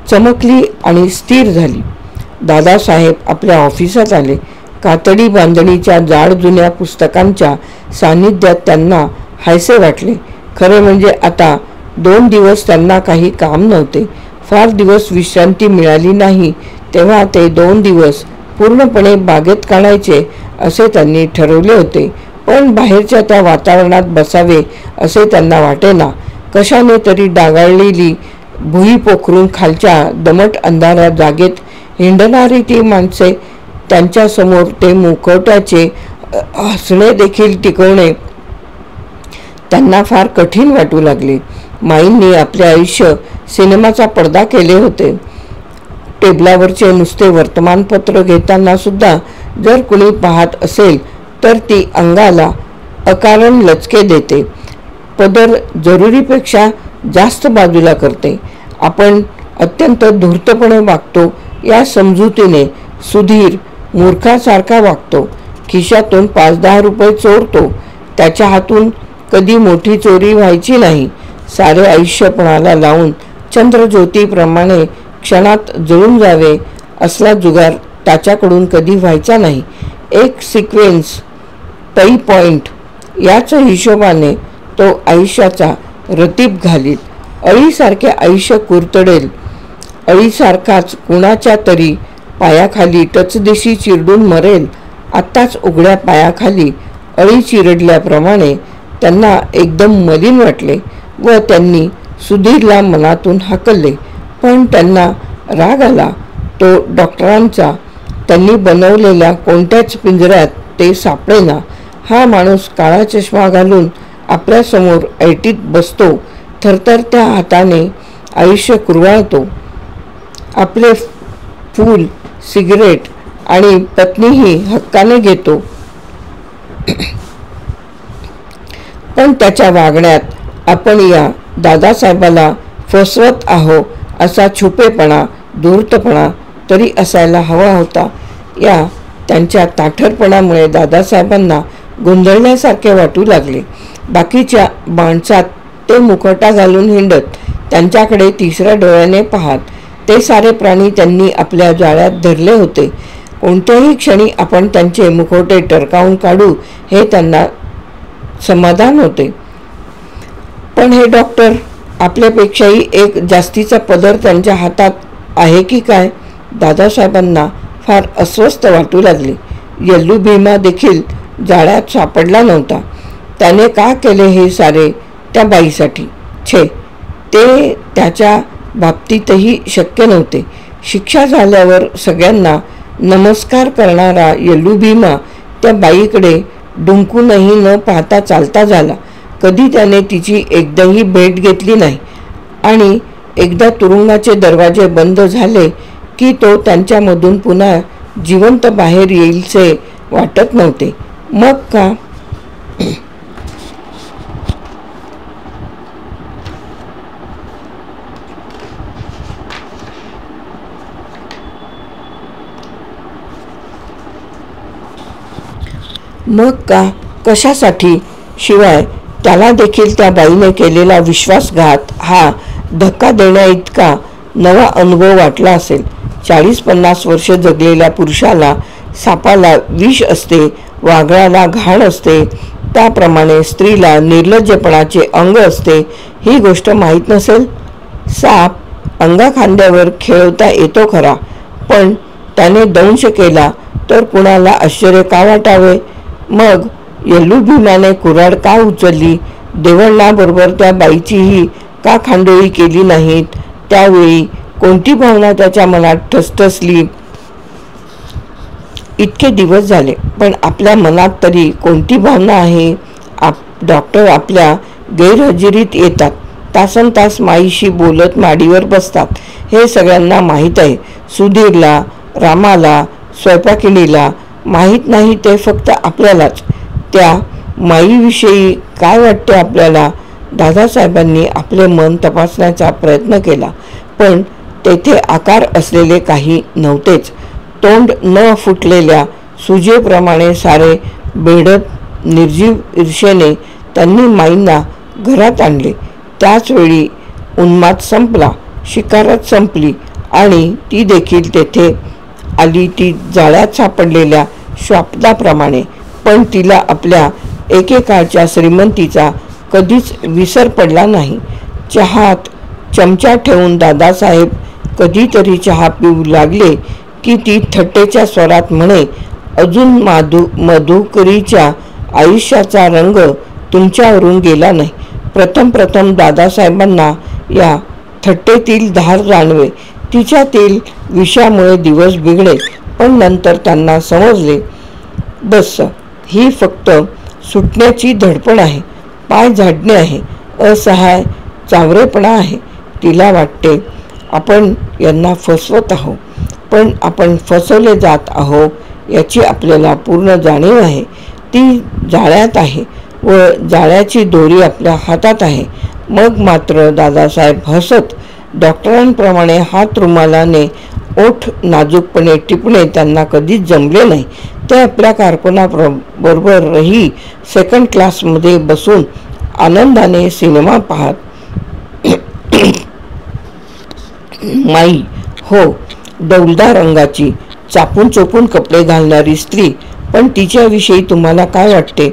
चमकली आणि स्थिर झाली. दादासाहेब आपल्या ऑफिसात आले. कातडी बांधणीच्या जाड जुन्या पुस्तकांच्या सान्निध्यात त्यांना हायसे वाटले. खरे म्हणजे आता 2 दिवस त्यांना काही काम नव्हते. फार दिवस विश्रांती मिळाली नाही तेव्हा ते 2 दिवस पूर्णपणे बागेत काढायचे असे त्यांनी ठरवले होते. पण बाहेरच्या त्या वातावरणात बसावे असे त्यांना वाटेना. कशाने तरी डागाळलेली भुई पोखरून खालच्या दमट अंधाऱ्या जागेत हिंडणारी ती माणसे, त्यांच्यासमोर ते मुखवट्याचे हसणे देखील टिकवणे त्यांना फार कठीण वाटू लागले. माईंनी आपले आयुष्य सिनेमाचा पडदा केले होते. टेबलावरचे नुसते वर्तमानपत्र घेताना सुद्धा जर कुणी पाहत असेल तर ती अंगाला अकारण लचके देते, पदर जरुरीपेक्षा जास्त बाजूला करते. आपण अत्यंत धूर्तपणे वागतो या समजुतीने सुधीर मूर्खासारखा वागतो. खिशातून 5-10 रुपये चोरतो. त्याच्या हातून कधी मोठी चोरी व्हायची नाही. सारे आयुष्य पणाला लावून चंद्रज्योतीप्रमाणे क्षणात जळून जावे असला जुगार त्याच्याकडून कधी व्हायचा नाही. एक सिक्वेन्स पै पॉइंट याच हिशोबाने तो आयुष्याचा रतीब घालील. अळीसारखे आयुष्य कुरतडेल. अळीसारखाच कुणाच्या तरी पायाखाली टचदिशी चिरडून मरेल. आत्ताच उघड्या पायाखाली अळी चिरडल्याप्रमाणे त्यांना एकदम मलिन वाटले व त्यांनी सुधीरला मनातून हाकलले. पण त्यांना राग आला. तो डॉक्टरांचा त्यांनी बनवलेल्या कोणत्याच पिंजऱ्यात ते सापडेना. हा माणूस काळा चष्मा घालून आपल्यासमोर ऐटीत बसतो. थरथरत्या हाताने आयुष्य कुरवाळतो. आपले फूल, सिगरेट आणि पत्नीही हक्काने घेतो. पण त्याच्या वागण्यात आपण या दादासाहेबाला फसवत आहो असा छुपेपणा, धूर्तपणा तरी असायला हवा होता. या त्यांच्या ताठरपणामुळे दादासाहेबांना गोंधळल्यासारखे वाटू लागले. बाकीच्या माणसात ते मुखवटा घालून हिंडत, त्यांच्याकडे तिसऱ्या डोळ्याने पाहत. ते सारे प्राणी त्यांनी आपल्या जाळ्यात धरले होते. कोणत्याही क्षणी आपण त्यांचे मुखवटे टरकावून काढू हे त्यांना समाधान होते. पण हे डॉक्टर, आपल्यापेक्षाही एक जास्तीचा पदर त्यांच्या हातात आहे की काय? दादासाहेबांना फार अस्वस्थ वाटू लागले. येल्लू भीमा देखील जाळ्यात सापडला नव्हता. त्याने का केले हे सारे त्या बाईसाठी? छे, ते त्याच्या बाबतीतही शक्य नव्हते. शिक्षा झाल्यावर सगळ्यांना नमस्कार करणारा येल्लू भीमा त्या बाईकडे डुंकूनही न पाहता चालता झाला. कधी त्याने तिची एकदाही भेट घेतली नाही आणि एकदा तुरुंगाचे दरवाजे बंद झाले की तो त्यांच्यामधून पुन्हा जिवंत बाहेर येईलसे वाटत नव्हते. मग का कशासाठी? शिवाय त्याला देखील त्या बाईने केलेला विश्वासघात हा धक्का देण्याइतका नवा अनुभव वाटला असेल. 40-50 वर्ष जगलेल्या पुरुषाला सापाला विष असते, वाघळाला घाण असते, त्याप्रमाणे स्त्रीला निर्लज्जपणाचे अंग असते ही गोष्ट माहीत नसेल. साप अंगाखांद्यावर खेळवता येतो खरा, पण त्याने दंश केला तर कुणाला आश्चर्य का वाटावे? मग येल्लू भीमाने कुऱ्हाड का उचलली? देवण्णाबरोबर त्या बाईचीही का खांडोळी केली नाहीत? त्यावेळी कोणती भावना त्याच्या मनात ठसठसली? इतके दिवस झाले, पण आपल्या मनात तरी कोणती भावना आहे? डॉक्टर आपल्या गैरहजेरीत येतात, तासनतास माईशी बोलत माडीवर बसतात, हे सगळ्यांना माहीत आहे. सुधीरला, रामाला, स्वयंपाकिनीला माहीत नाही ते फक्त आपल्यालाच. त्या माईविषयी काय वाटते आपल्याला? दादासाहेबांनी आपले मन तपासण्याचा प्रयत्न केला, पण तेथे आकार असलेले काही नव्हतेच. तोंड न फुटलेल्या सुजेप्रमाणे सारे बेडप निर्जीव ईर्षेने त्यांनी माईंना घरात आणले. त्याचवेळी उन्माद संपला, शिकारत संपली आणि ती देखील तेथे आली, ती जाळ्यात सापडलेल्या श्वापदाप्रमाणे. पण तिला आपल्या एकेकाळच्या श्रीमंतीचा कधीच विसर पडला नाही. चहात चमचा ठेवून दादासाहेब कधीतरी चहा पिऊ लागले की ती थट्टेच्या स्वरात म्हणे, अजून मधुकरीच्या आयुष्याचा रंग तुमच्यावरून गेला नाही. प्रथम दादासाहेबांना या थट्टेतील धार जाणवे. तिच्यातील विषयामुळे दिवस बिघडे, पण नंतर त्यांना समजले, बस ही फक्त सुटण्याची धडपड आहे, पाय झाडणे आहे, असहाय चावरेपणा आहे. तिला वाटते आपण यांना फसवत आहोत, पण आपण फसवले जात आहोत याची आपल्याला पूर्ण जाणीव आहे. ती जाळ्यात आहे व जाळ्याची दोरी आपल्या हातात आहे. मग मात्र दादासाहेब हसत डॉक्टरांप्रमाणे हात रुमालाने ओठ नाजूकपणे टिपणे त्यांना कधीच जमले नाही. ते आपल्या कारकुनाबरोबरही सेकंड क्लासमध्ये बसून आनंदाने सिनेमा पाहत. माई हो, डौलदार रंगाची चापून चोपून कपडे घालणारी स्त्री, पण तिच्याविषयी तुम्हाला काय वाटते?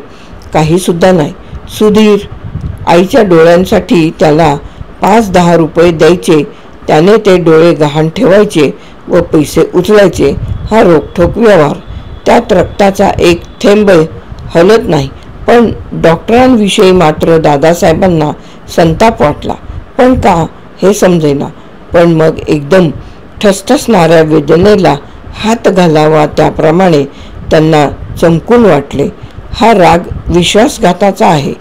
काही सुद्धा नाही. सुधीर आईच्या डोळ्यांसाठी त्याला 5-10 रुपये द्यायचे, त्याने ते डोळे गहाण ठेवायचे व पैसे उचलायचे. हा रोखठोक व्यवहार. त्यात रक्ताचा एक थेंब हलत नाही. पण डॉक्टरांविषयी मात्र दादासाहेबांना संताप वाटला. पण का हे समजेना. पण मग एकदम ठसठसणाऱ्या वेदनेला हात घालावा त्याप्रमाणे त्यांना चमकून वाटले. हा राग विश्वासघाताचा आहे,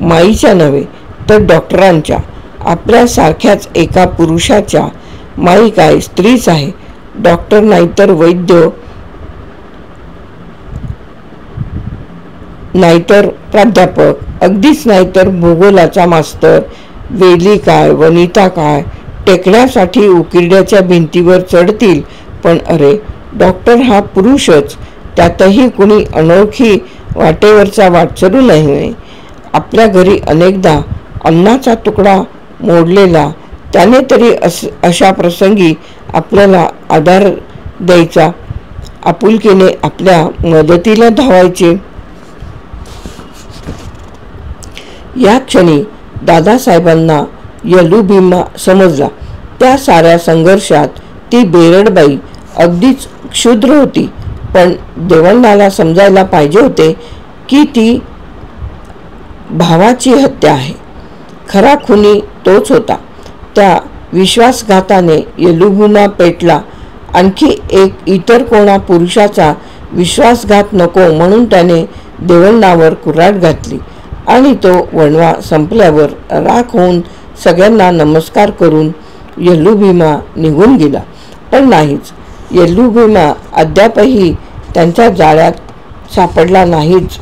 माईच्या नव्हे तर डॉक्टरांच्या. आपल्यासारख्याच एका पुरुषाच्या. माई काय स्त्रीच आहे. डॉक्टर नाहीतर वैद्य, नाहीतर प्राध्यापक, अगदीच नाहीतर भूगोलाचा मास्तर. वेली काय, वनिता काय, टेकण्यासाठी उकिरड्याच्या भिंतीवर चढतील. पण अरे, डॉक्टर हा पुरुषच, त्यातही कुणी अनोळखी वाटेवरचा वाटसरू नाही. आपल्या घरी अनेकदा अन्नाचा तुकडा मोडलेला, त्याने तरी अशा प्रसंगी आपल्याला आधार द्यायचा, आपुलकीने आपल्या मदतीला धावायचे. या क्षणी दादासाहेबांना येल्लू भीमा समजला. त्या साऱ्या संघर्षात ती बेरडबाई अगदीच क्षुद्र होती, पण देवण्णाला समजायला पाहिजे होते की ती भावाची हत्या आहे. खरा खुनी तोच होता. त्या विश्वासघाताने येल्लू भीमा पेटला आणखी एक इतर कोणा पुरुषाचा विश्वासघात नको म्हणून त्याने देवण्णावर कुऱ्हाड घातली आणि तो वणवा संपल्यावर राख होऊन सगळ्यांना नमस्कार करून येल्लू भीमा निघून गेला. पण नाहीच, येल्लू भीमा अद्यापही त्यांच्या जाळ्यात सापडला नाहीच.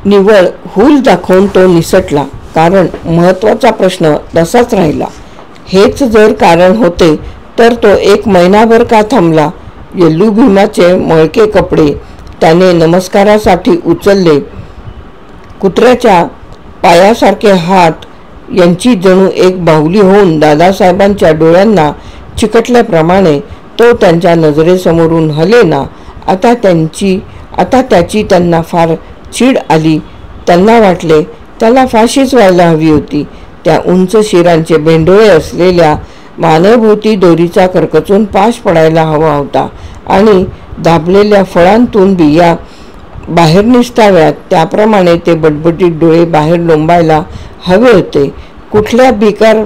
निव्वळ हूल दाखवून तो निसटला, कारण महत्वाचा प्रश्न तसाच राहिला. हेच जर कारण होते तर तो 1 महिनाभर का थांबला? येल्लू भीमाचे मळके कपडे त्याने नमस्कारासाठी उचलले. कुत्र्याच्या पायासारखे हात यांची जणू एक बाहुली होऊन दादासाहेबांच्या डोळ्यांना चिकटल्याप्रमाणे तो त्यांच्या नजरेसमोरून हलेना. आता त्याची त्यांना फार चीड आली. त्यांना वाटले त्याला फाशीच व्हायला हवी होती. त्या उंच शिरांचे बेंडोळे असलेल्या मानेभोवती दोरीचा करकचून पाश पडायला हवा होता आणि दाबलेल्या फळांतून बिया बाहेर निसटाव्यात त्याप्रमाणे ते बटबटीत डोळे बाहेर लोंबायला हवे होते. कुठल्या भिकार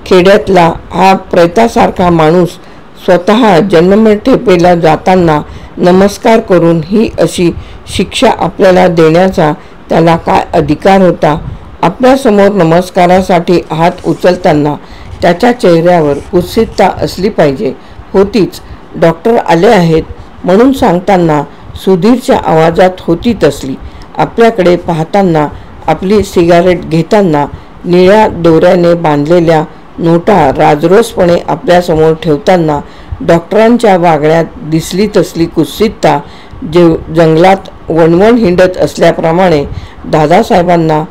खेड्यातला हा प्रेतासारखा माणूस स्वतः जन्मठेपेला जाताना नमस्कार करून ही अशी शिक्षा आपल्याला देण्याचा त्याला काय अधिकार होता? आपल्यासमोर नमस्कारासाठी हात उचलताना त्याच्या चेहऱ्यावर कुत्सितता असली पाहिजे. होतीच. डॉक्टर आले आहेत म्हणून सांगताना सुधीरच्या आवाजात होती तसली. आपल्याकडे पाहताना, आपली सिगारेट घेताना, निळ्या दोऱ्याने बांधलेल्या नोटा राजरोसपणे आपल्यासमोर ठेवताना डॉक्टरांच्या वागण्यात दिसली तसली कुत्सितता जंगलात वणवण हिंडत असल्याप्रमाणे दादासाहेबांना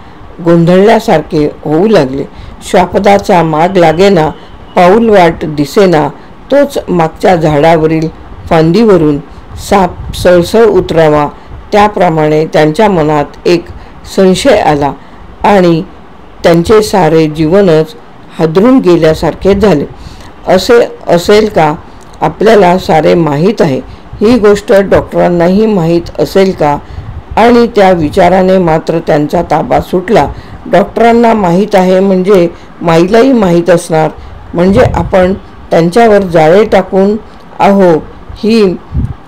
गोंधळल्यासारखे होऊ लागले. श्वापदाचा माग लागेना, पाऊल वाट दिसेना. तोच मागच्या झाडावरील फांदीवरून साप सळसळ उतरावा त्याप्रमाणे त्यांच्या मनात एक संशय आला आणि त्यांचे सारे जीवनच हादरून गेल्यासारखे झाले. असे असेल का? आपल्याला सारे माहीत आहे ही गोष्ट डॉक्टरांनाही माहीत असेल का? आणि त्या विचाराने मात्र त्यांचा ताबा सुटला. डॉक्टरांना माहीत आहे म्हणजे माईलाही माहीत असणार, म्हणजे आपण त्यांच्यावर जाळे टाकून आहो ही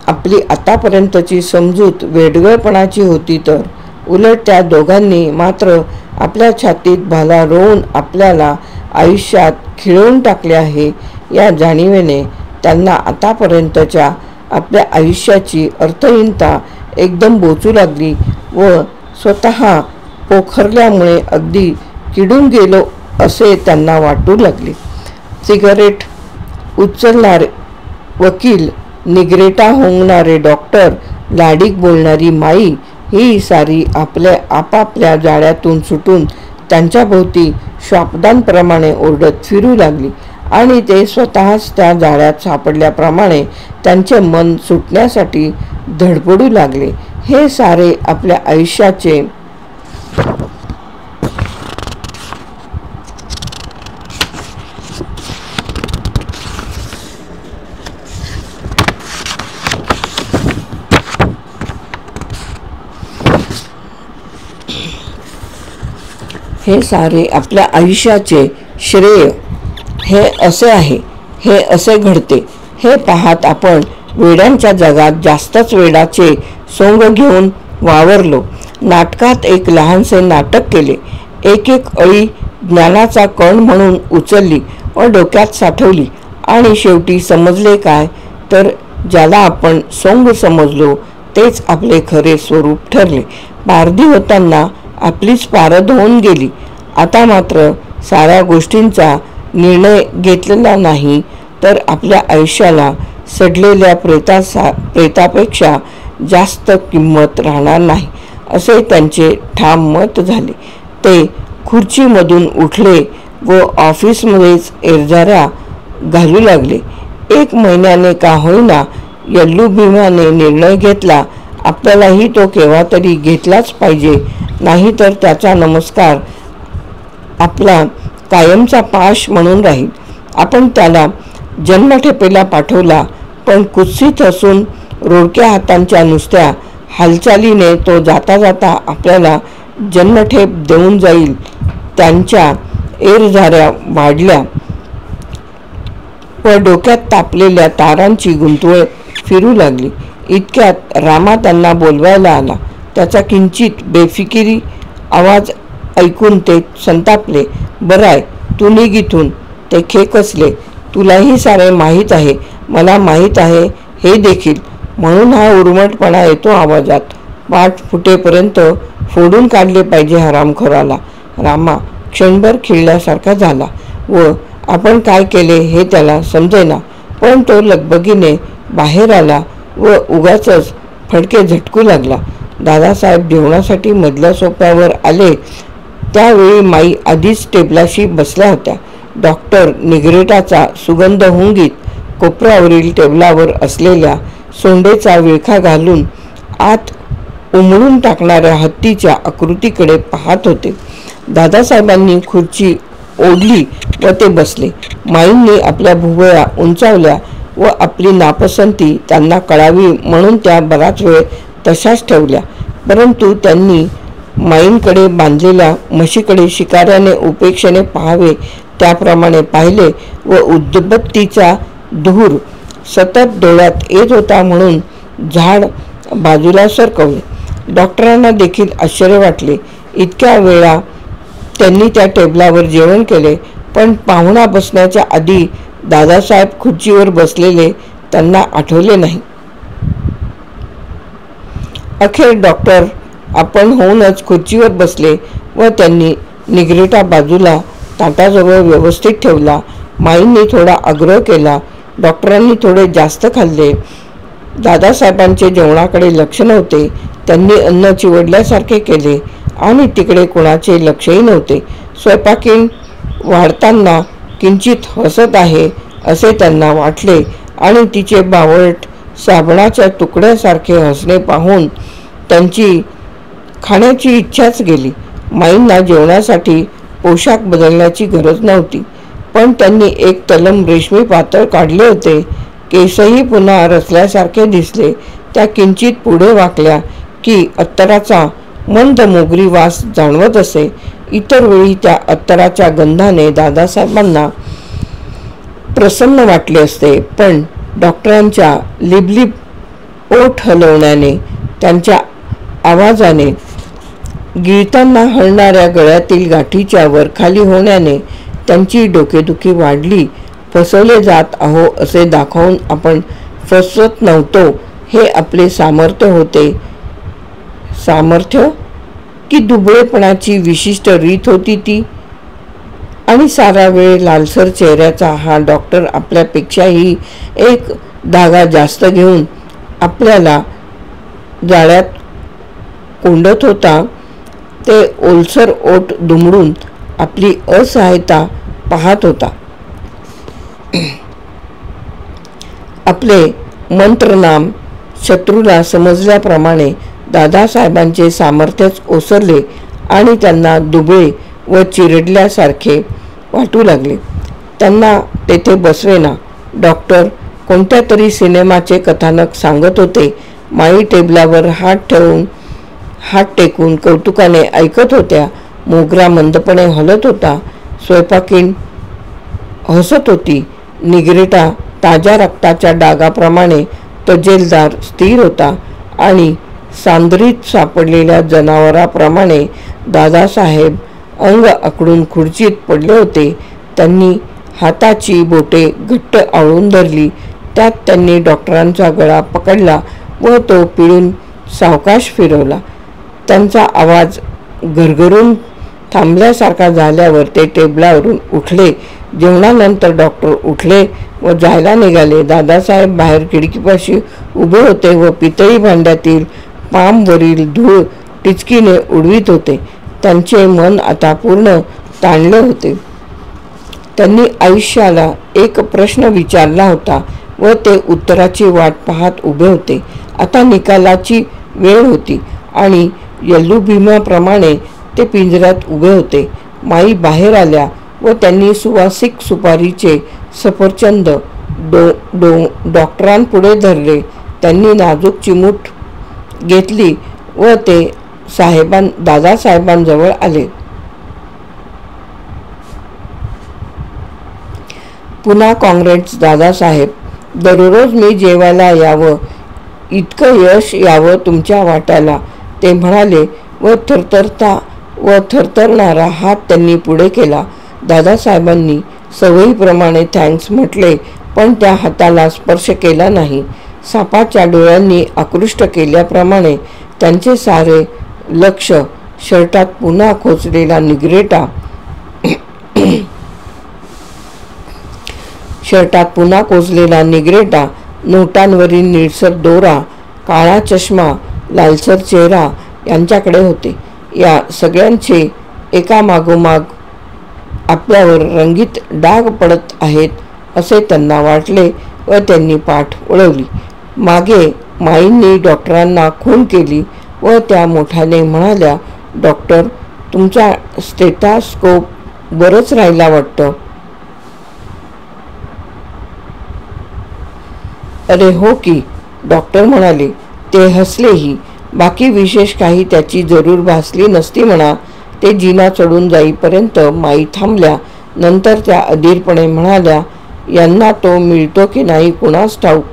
आपली आतापर्यंतची समजूत वेडगळपणाची होती. तर उलट त्या दोघांनी मात्र आपल्या छातीत भाला रोवून आपल्याला आयुष्यात खिळवून टाकले आहे या जाणीवेने त्यांना आतापर्यंतच्या आपल्या आयुष्याची अर्थहीनता एकदम बोचू लागली व स्वतः पोखरल्यामुळे अगदी किडून गेलो असे त्यांना वाटू लागले. सिगारेट उचलणारे वकील, निग्रेटा होंगणारे डॉक्टर, लाडीक बोलणारी माई ही सारी आपापल्या जाळ्यातून सुटून त्यांच्याभोवती श्वापदांप्रमाणे ओरडत फिरू लागली आणि ते स्वतःच त्या जाळ्यात सापडल्याप्रमाणे त्यांचे मन सुटण्यासाठी धडपडू लागले. हे सारे आपल्या आयुष्याचे श्रेय हे असे आहे, हे असे घडते हे पाहत आपण वेड्यांच्या जगात जास्तच वेडाचे सोंग घेऊन वावरलो. नाटकात एक लहानसे नाटक केले. एक अळी ज्ञानाचा कण म्हणून उचलली व डोक्यात साठवली आणि शेवटी समजले काय तर ज्याला आपण सोंग समजलो तेच आपले खरे स्वरूप ठरले. पारधी होताना आपलीच पारद होऊन गेली. आता मात्र साऱ्या गोष्टींचा निर्णय घेतलेला नाही तर आपल्या आयुष्याला सडलेल्या प्रेतापेक्षा जास्त किंमत राहणार नाही असे त्यांचे ठाम मत झाले. ते खुर्चीमधून उठले व ऑफिसमध्येच एरझाऱ्या घालू लागले. 1 महिन्याने का होईना येल्लू भीमाने निर्णय घेतला. आपल्यालाही तो केव्हा तरी घेतलाच पाहिजे, नाहीतर त्याचा नमस्कार आपला कायमचा पाश म्हणून राहील. आपण त्याला जन्मठेपेला पाठवला, पण कुत्सित असून रोडक्या हातांच्या नुसत्या हालचालीने तो जाता जाता आपल्याला जन्मठेप देऊन जाईल. त्यांच्या एरझाऱ्या वाढल्या व डोक्यात तापलेल्या तारांची गुंतवळ फिरू लागली. इतक्यात रामा त्यांना बोलवायला आला. त्याचा किंचित बेफिकिरी आवाज ऐकून ते संतापले. बराय, तू निघ इथून. ते खेकसले. तुलाही सारे माहीत आहे, मला माहीत आहे हे देखील, म्हणून हा उर्मटपणा येतो आवाजात. पाठ फुटेपर्यंत फोडून काढले पाहिजे हरामखोराला. रामा क्षणभर खिळल्यासारखा झाला व आपण काय केले हे त्याला समजेना. पण तो लगबगीने बाहेर आला व उगाचच फडके झटकू लागला. दादासाहेब जेवणासाठी मधल्या सोफ्यावर आले त्यावेळी माई आधीच टेबलाशी बसल्या होत्या. डॉक्टर निगरेटाचा सुगंध हुंगीत कोपऱ्यावरील टेबलावर असलेल्या सोंडेचा विळखा घालून आत उमळून टाकणाऱ्या हत्तीच्या आकृतीकडे पाहत होते. दादासाहेबांनी खुर्ची ओढली व ते बसले. माईंनी आपल्या भुवया उंचावल्या व आपली नापसंती त्यांना कळावी म्हणून त्या बराच वेळ तशाच ठेवल्या. परंतु त्यांनी माईंकडे बांधलेल्या म्हशीकडे शिकाऱ्याने उपेक्षेने पाहावे त्याप्रमाणे पाहिले व उदबत्तीचा धूर सतत डोळ्यात येत होता म्हणून झाड बाजूला सरकवले. डॉक्टरांना देखील आश्चर्य वाटले. इतक्या वेळा त्यांनी त्या टेबलावर जेवण केले, पण पाहुणा बसण्याच्या आधी दादासाहेब खुर्चीवर बसलेले त्यांना आठवले नाही. अखेर डॉक्टर आपण होऊनच खुर्चीवर बसले व त्यांनी निगरेटा बाजूला ताटाजवळ व्यवस्थित ठेवला. माईंनी थोडा आग्रह केला. डॉक्टरांनी थोडे जास्त खाल्ले. दादासाहेबांचे जेवणाकडे लक्ष नव्हते. त्यांनी अन्न चिवडल्यासारखे केले आणि तिकडे कोणाचे लक्षही नव्हते. स्वयंपाकीण वाढताना किंचित हसत आहे असे त्यांना वाटले आणि तिचे बावळट साबणाच्या तुकड्यासारखे हसणे पाहून त्यांची खाण्याची इच्छाच गेली. माईंना जेवणासाठी पोशाख बदलण्याची गरज नव्हती, पण त्यांनी एक तलम रेशमी पातळ काढले होते. केसही पुन्हा रचल्यासारखे दिसले. त्या किंचित पुढे वाकल्या की अत्तराचा मंद मोगरी वास जाणवत असे. इतर वेळी त्या अत्तराच्या गंधाने दादासाहेबांना प्रसन्न वाटले असते, पण डॉक्टरांच्या लिबलिब ओठ हलवण्याने, त्यांच्या आवाजाने, गिळताना हलणाऱ्या गळ्यातील गाठीच्या वरखाली होण्याने त्यांची डोकेदुखी वाढली. फसवले जात आहो असे दाखवून आपण फसवत नव्हतो हे आपले सामर्थ्य होते. सामर्थ्य की दुबळेपणाची विशिष्ट रीत होती ती. आणि सारा वेळ लालसर चेहऱ्याचा हा डॉक्टर आपल्यापेक्षाही एक धागा जास्त घेऊन आपल्याला जाळ्यात कोंडत होता. ते ओलसर ओठ दुमडून आपली असहायता पाहत होता. आपले मंत्रनाम शत्रूला समजल्याप्रमाणे दादासाहेबांचे सामर्थ्यच ओसरले आणि त्यांना दुबळे व चिरडल्यासारखे वाटू लागले. त्यांना तेथे बसवेना. डॉक्टर कोणत्या तरी सिनेमाचे कथानक सांगत होते. माई टेबलावर हात टेकून कौतुकाने ऐकत होत्या. मोगरा मंदपणे हलत होता. स्वयंपाकीण हसत होती. निगरेटा ताज्या रक्ताच्या डागाप्रमाणे तजेलदार स्थिर होता आणि सांदरीत सापडलेल्या जनावराप्रमाणे दादासाहेब अंग आखडून खुर्चीत पडले होते. त्यांनी हाताची बोटे घट्ट आवळून धरली. त्यात त्यांनी डॉक्टरांचा गळा पकडला व तो पिळून सावकाश फिरवला. त्यांचा आवाज घरघरून थांबल्यासारखा झाल्यावर ते टेबलावरून उठले. जेवणानंतर डॉक्टर उठले व जायला निघाले. दादासाहेब बाहेर खिडकीपाशी उभे होते व पितळी भांड्यातील पामवरील धूळ टिचकीने उडवीत होते. त्यांचे मन आता पूर्ण ताणले होते. त्यांनी आयुष्याला एक प्रश्न विचारला होता व ते उत्तराची वाट पाहत उभे होते. आता निकालाची वेळ होती आणि यल्लू भीमाप्रमाणे ते पिंजऱ्यात उभे होते. माई बाहेर आल्या व त्यांनी सुवासिक सुपारीचे सफरचंद डॉक्टरांपुढे धरले. त्यांनी नाजूक चिमूट घेतली व ते दादासाहेबांजवळ आले. पुन्हा काँग्रेस दादासाहेब, दररोज मी जेवायला यावं, इतकं यश यावं तुमच्या वाट्याला, ते म्हणाले व थरथरणारा हात त्यांनी पुढे केला. दादासाहेबांनी सवयीप्रमाणे थँक्स म्हटले, पण त्या हाताला स्पर्श केला नाही. सापाच्या डोळ्यांनी आकृष्ट केल्याप्रमाणे त्यांचे सारे लक्ष शर्टात पुन्हा खोचलेला निग्रेटा, नोटांवरील निळसर दोरा, काळा चष्मा, लालसर चेहरा यांच्याकडे होते. या सगळ्यांचे एकामागोमाग आपल्यावर रंगीत डाग पडत आहेत असे त्यांना वाटले व त्यांनी पाठ वळवली. मागे माईंनी डॉक्टरांना खूण केली व त्या मोठ्याने म्हणाल्या, डॉक्टर, तुमचा स्टेथोस्कोप बरंच राहिला वाटतं. अरे हो की, डॉक्टर म्हणाले. ते हसलेही. बाकी विशेष काही त्याची जरूर भासली नसती म्हणा. ते जिना चढून जाईपर्यंत माई थांबल्या. नंतर त्या अधीरपणे म्हणाल्या, यांना तो मिळतो की नाही कुणास ठाऊक,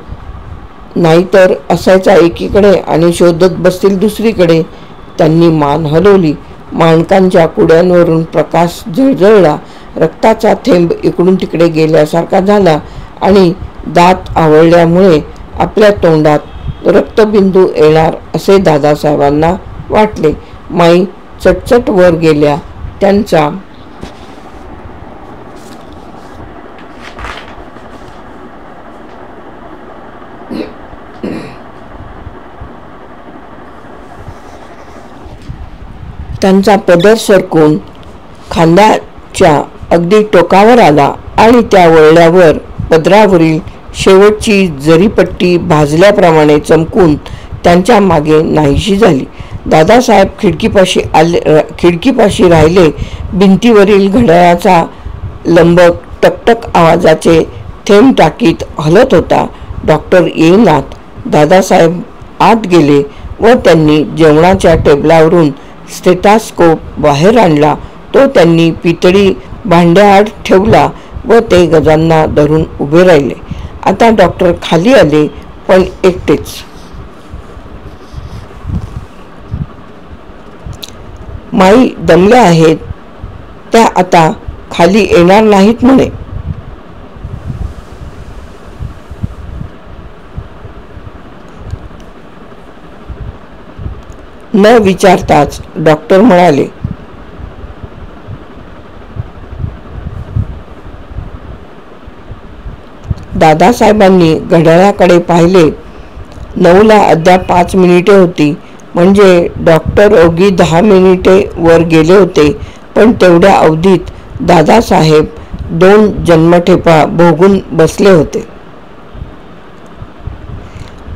नाहीतर असायचा एकीकडे आणि शोधत बसतील दुसरीकडे. त्यांनी मान हलवली. माणकांच्या कुड्यांवरून प्रकाश झळझळला. रक्ताचा थेंब इकडून तिकडे गेल्यासारखा झाला आणि दात आवळल्यामुळे आपल्या तोंडात रक्तबिंदू येणार असे दादासाहेबांना वाटले. माई चटचट वर गेल्या. त्यांचा पदर सरकून खांद्याच्या अगदी टोकावर आला आणि त्या वळल्यावर पदरावरील शेवटची जरीपट्टी भाजल्याप्रमाणे चमकून त्यांच्या मागे नाहीशी झाली. दादासाहेब खिडकीपाशी राहिले. भिंतीवरील घड्याळाचा लंब टकटक आवाजाचे थेंब टाकीत हलत होता. डॉक्टर येईनात. दादासाहेब आत गेले व त्यांनी जेवणाच्या टेबलावरून स्टेथोस्कोप बाहेर आणला. तो त्यांनी पितळी भांड्याआड ठेवला व ते गजांना धरून उभे राहिले. आता डॉक्टर खाली आले, पण एकटेच. माई दमल्या आहेत, त्या आता खाली येणार नाहीत म्हणे. न विचारताच डॉक्टर म्हणाले, दादासाहेबांनी घड्याळाकडे पाहिले. 9ला अद्याप 5 मिनिटे होती. म्हणजे डॉक्टर अवघी 10 मिनिटे वर गेले होते. पण तेवढ्या अवधीत दादासाहेब 2 जन्मठेपा भोगून बसले होते.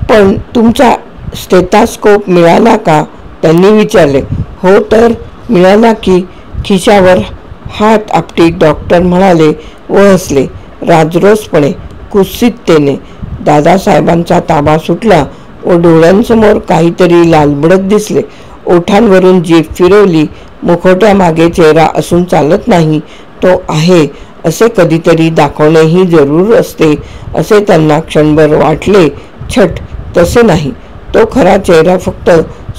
पण तुमचा स्टेथोस्कोप मिळाला का, त्यांनी विचारले. हो तर मिळाला की, खिशावर हात आपटीत डॉक्टर म्हणाले व हसले राजरोसपणे, कुत्सिततेने. दादासाहेबांचा ताबा सुटला व डोळ्यांसमोर काहीतरी लालबडक दिसले. ओठांवरून जीभ फिरवली. मुखवट्यामागे चेहरा असून चालत नाही, तो आहे असे कधीतरी दाखवणेही जरूर असते असे त्यांना क्षणभर वाटले. छट, तसे नाही. तो खरा चेहरा फक्त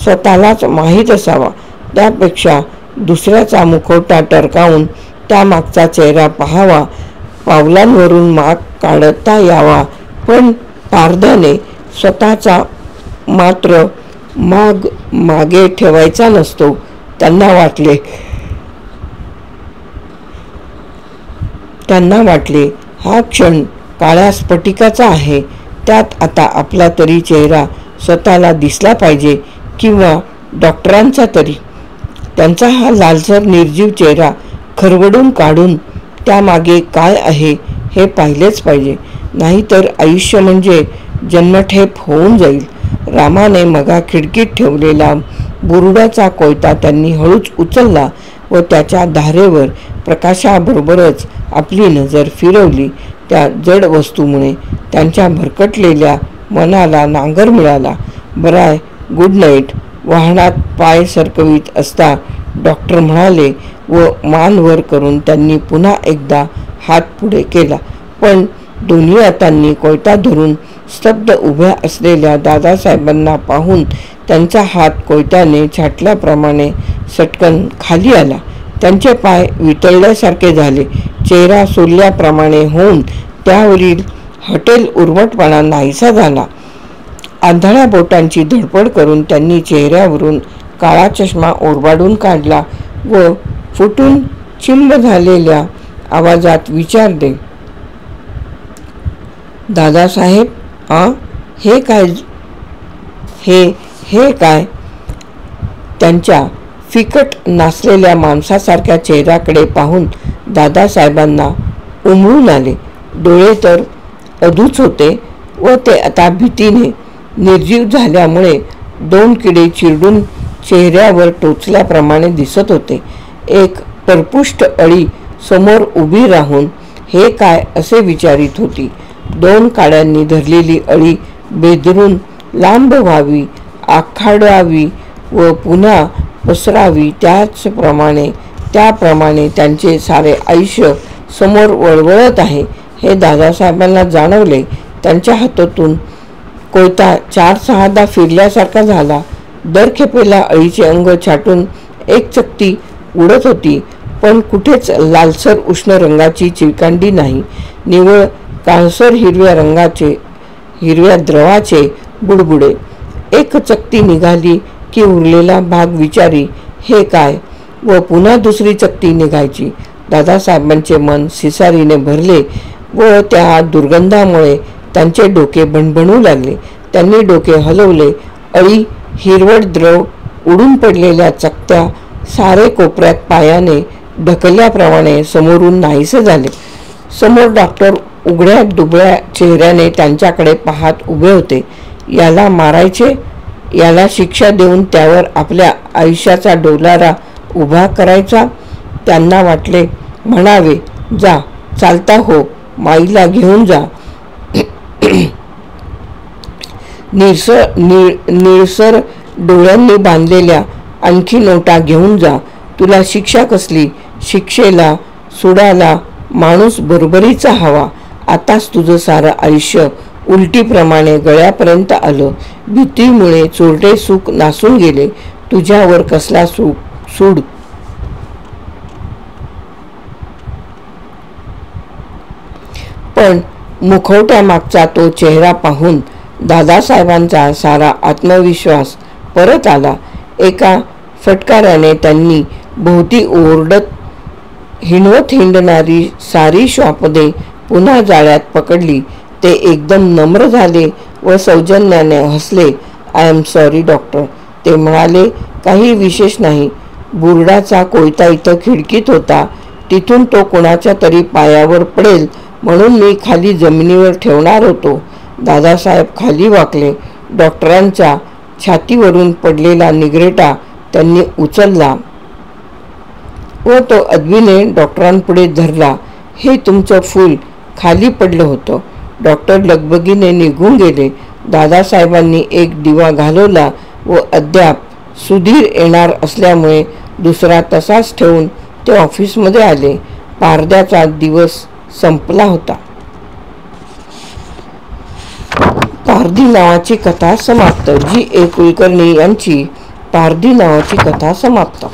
स्वतःलाच माहीत असावा. त्यापेक्षा दुसऱ्याचा मुखवटा टरकावून त्यामागचा चेहरा पाहावा. पावलांवरून माग काढता यावा, पण पारध्याने. स्वतःचा मात्र मागे ठेवायचा नसतो. त्यांना वाटले हा क्षण काळ्या स्फटिकाचा आहे. त्यात आता आपला तरी चेहरा स्वतःला दिसला पाहिजे, किंवा डॉक्टरांचा तरी. त्यांचा हा लालसर निर्जीव चेहरा खरवडून काढून त्यामागे काय आहे हे पाहिलेच पाहिजे. नाहीतर आयुष्य म्हणजे जन्मठेप होऊन जाईल. रामाने मगा खिडकीत ठेवलेला बुरुडाचा कोयता त्यांनी हळूच उचलला व त्याच्या धारेवर प्रकाशाबरोबरच आपली नजर फिरवली. त्या जड वस्तूमुळे त्यांच्या भरकटलेल्या मनाला नांगर मिळाला. बराय, गुड नाईट. वाहनात पाय सरकवीत असता डॉक्टर म्हणाले व मान वर करून त्यांनी पुन्हा एकदा हात पुढे केला. पण दोन्ही हातांनी कोयता धरून स्तब्ध उभ्या असलेल्या दादासाहेबांना पाहून त्यांचा हात कोयत्याने छाटल्याप्रमाणे सटकन खाली आला. त्यांचे पाय वितळल्यासारखे झाले. चेहरा सोलल्याप्रमाणे होऊन त्यावरील हॉटेल उर्मटपणा नाहीसा झाला. आंधळ्या बोटांची धडपड करून त्यांनी चेहऱ्यावरून काळा चष्मा ओरबाडून काढला व फुटून चिंब झालेल्या आवाजात विचारले, दादासाहेब, हे काय? हे काय? त्यांच्या फिकट नासलेल्या माणसासारख्या चेहऱ्याकडे पाहून दादासाहेबांना उमळून आले. डोळे तर अधूच होते व ते आता भीतीने निर्जीव झाल्यामुळे 2 किडे चिरडून चेहऱ्यावर टोचल्याप्रमाणे दिसत होते. एक परपुष्ट अळी समोर उभी राहून हे काय असे विचारित होती. 2 काड्यांनी धरलेली अळी बेदरून लांब व्हावी, आखाडावी व पुन्हा पसरावी, त्याप्रमाणे त्यांचे सारे आयुष्य समोर वळवळत आहे हे दादासाहेबांना जाणवले. त्यांच्या हातातून कोयता 4-6दा फिरल्यासारखा झाला. दर खेपेला अळीचे अंग छाटून एक चकती उडत होती, पण कुठेच लालसर उष्ण रंगाची चिळकांडी नाही. निव्वळ काळसर हिरव्या द्रवाचे बुडबुडे. एक चकती निघाली की उरलेला भाग विचारी हे काय, व पुन्हा दुसरी चकती निघायची. दादासाहेबांचे मन सिसारीने भरले व त्या दुर्गंधामुळे त्यांचे डोके भणभणू लागले. त्यांनी डोके हलवले. अळी, हिरवट द्रव, उडून पडलेल्या चकत्या सारे कोपऱ्यात पायाने ढकलल्याप्रमाणे समोरून नाहीसे झाले. समोर डॉक्टर उघड्या दुबळ्या चेहऱ्याने त्यांच्याकडे पाहत उभे होते. याला मारायचे, याला शिक्षा देऊन त्यावर आपल्या आयुष्याचा डोलारा उभा करायचा. त्यांना वाटले म्हणावे, जा, चालता हो, माईला घेऊन जा. निळसर डोळ्यांनी बांधलेल्या आणखी नोटा घेऊन जा. तुला शिक्षा कसली? शिक्षेला सुडाला माणूस बरोबरीचा हवा. आताच तुझं सारं आयुष्य उलटीप्रमाणे गळ्यापर्यंत आलं. भीतीमुळे चोरटे सुख नासून गेले. तुझ्यावर कसला सूड? पण मुखवट्यामागचा तो चेहरा पाहून दादासाहेबांचा सारा आत्मविश्वास परत आला. एका फटकाराने त्यांनी भोवती ओरडत हिंडवत हिंडणारी सारी श्वापदे पुन्हा जाळ्यात पकडली. ते एकदम नम्र झाले व सौजन्याने हसले. आय एम सॉरी डॉक्टर, ते म्हणाले. काही विशेष नाही. बुरडाचा कोयता इथं खिडकीत होता. तिथून तो कोणाच्या तरी पायावर पडेल म्हणून मी खाली जमिनीवर ठेवणार होतो. दादासाहेब खाली वाकले. डॉक्टरांच्या छातीवरून पडलेला निगरेटा त्यांनी उचलला व तो अदबीने डॉक्टरांपुढे धरला. हे तुमचं फूल खाली पडलं होतं. डॉक्टर लगबगीने निघून गेले. दादासाहेबांनी एक दिवा घालवला व अद्याप सुधीर येणार असल्यामुळे दुसरा तसाच ठेवून ते ऑफिसमध्ये आले. पारद्याचा दिवस संपला होता. पारधी नावाची कथा समाप्त. जी. ए. कुलकर्णी यांची पारधी नावाची कथा समाप्त.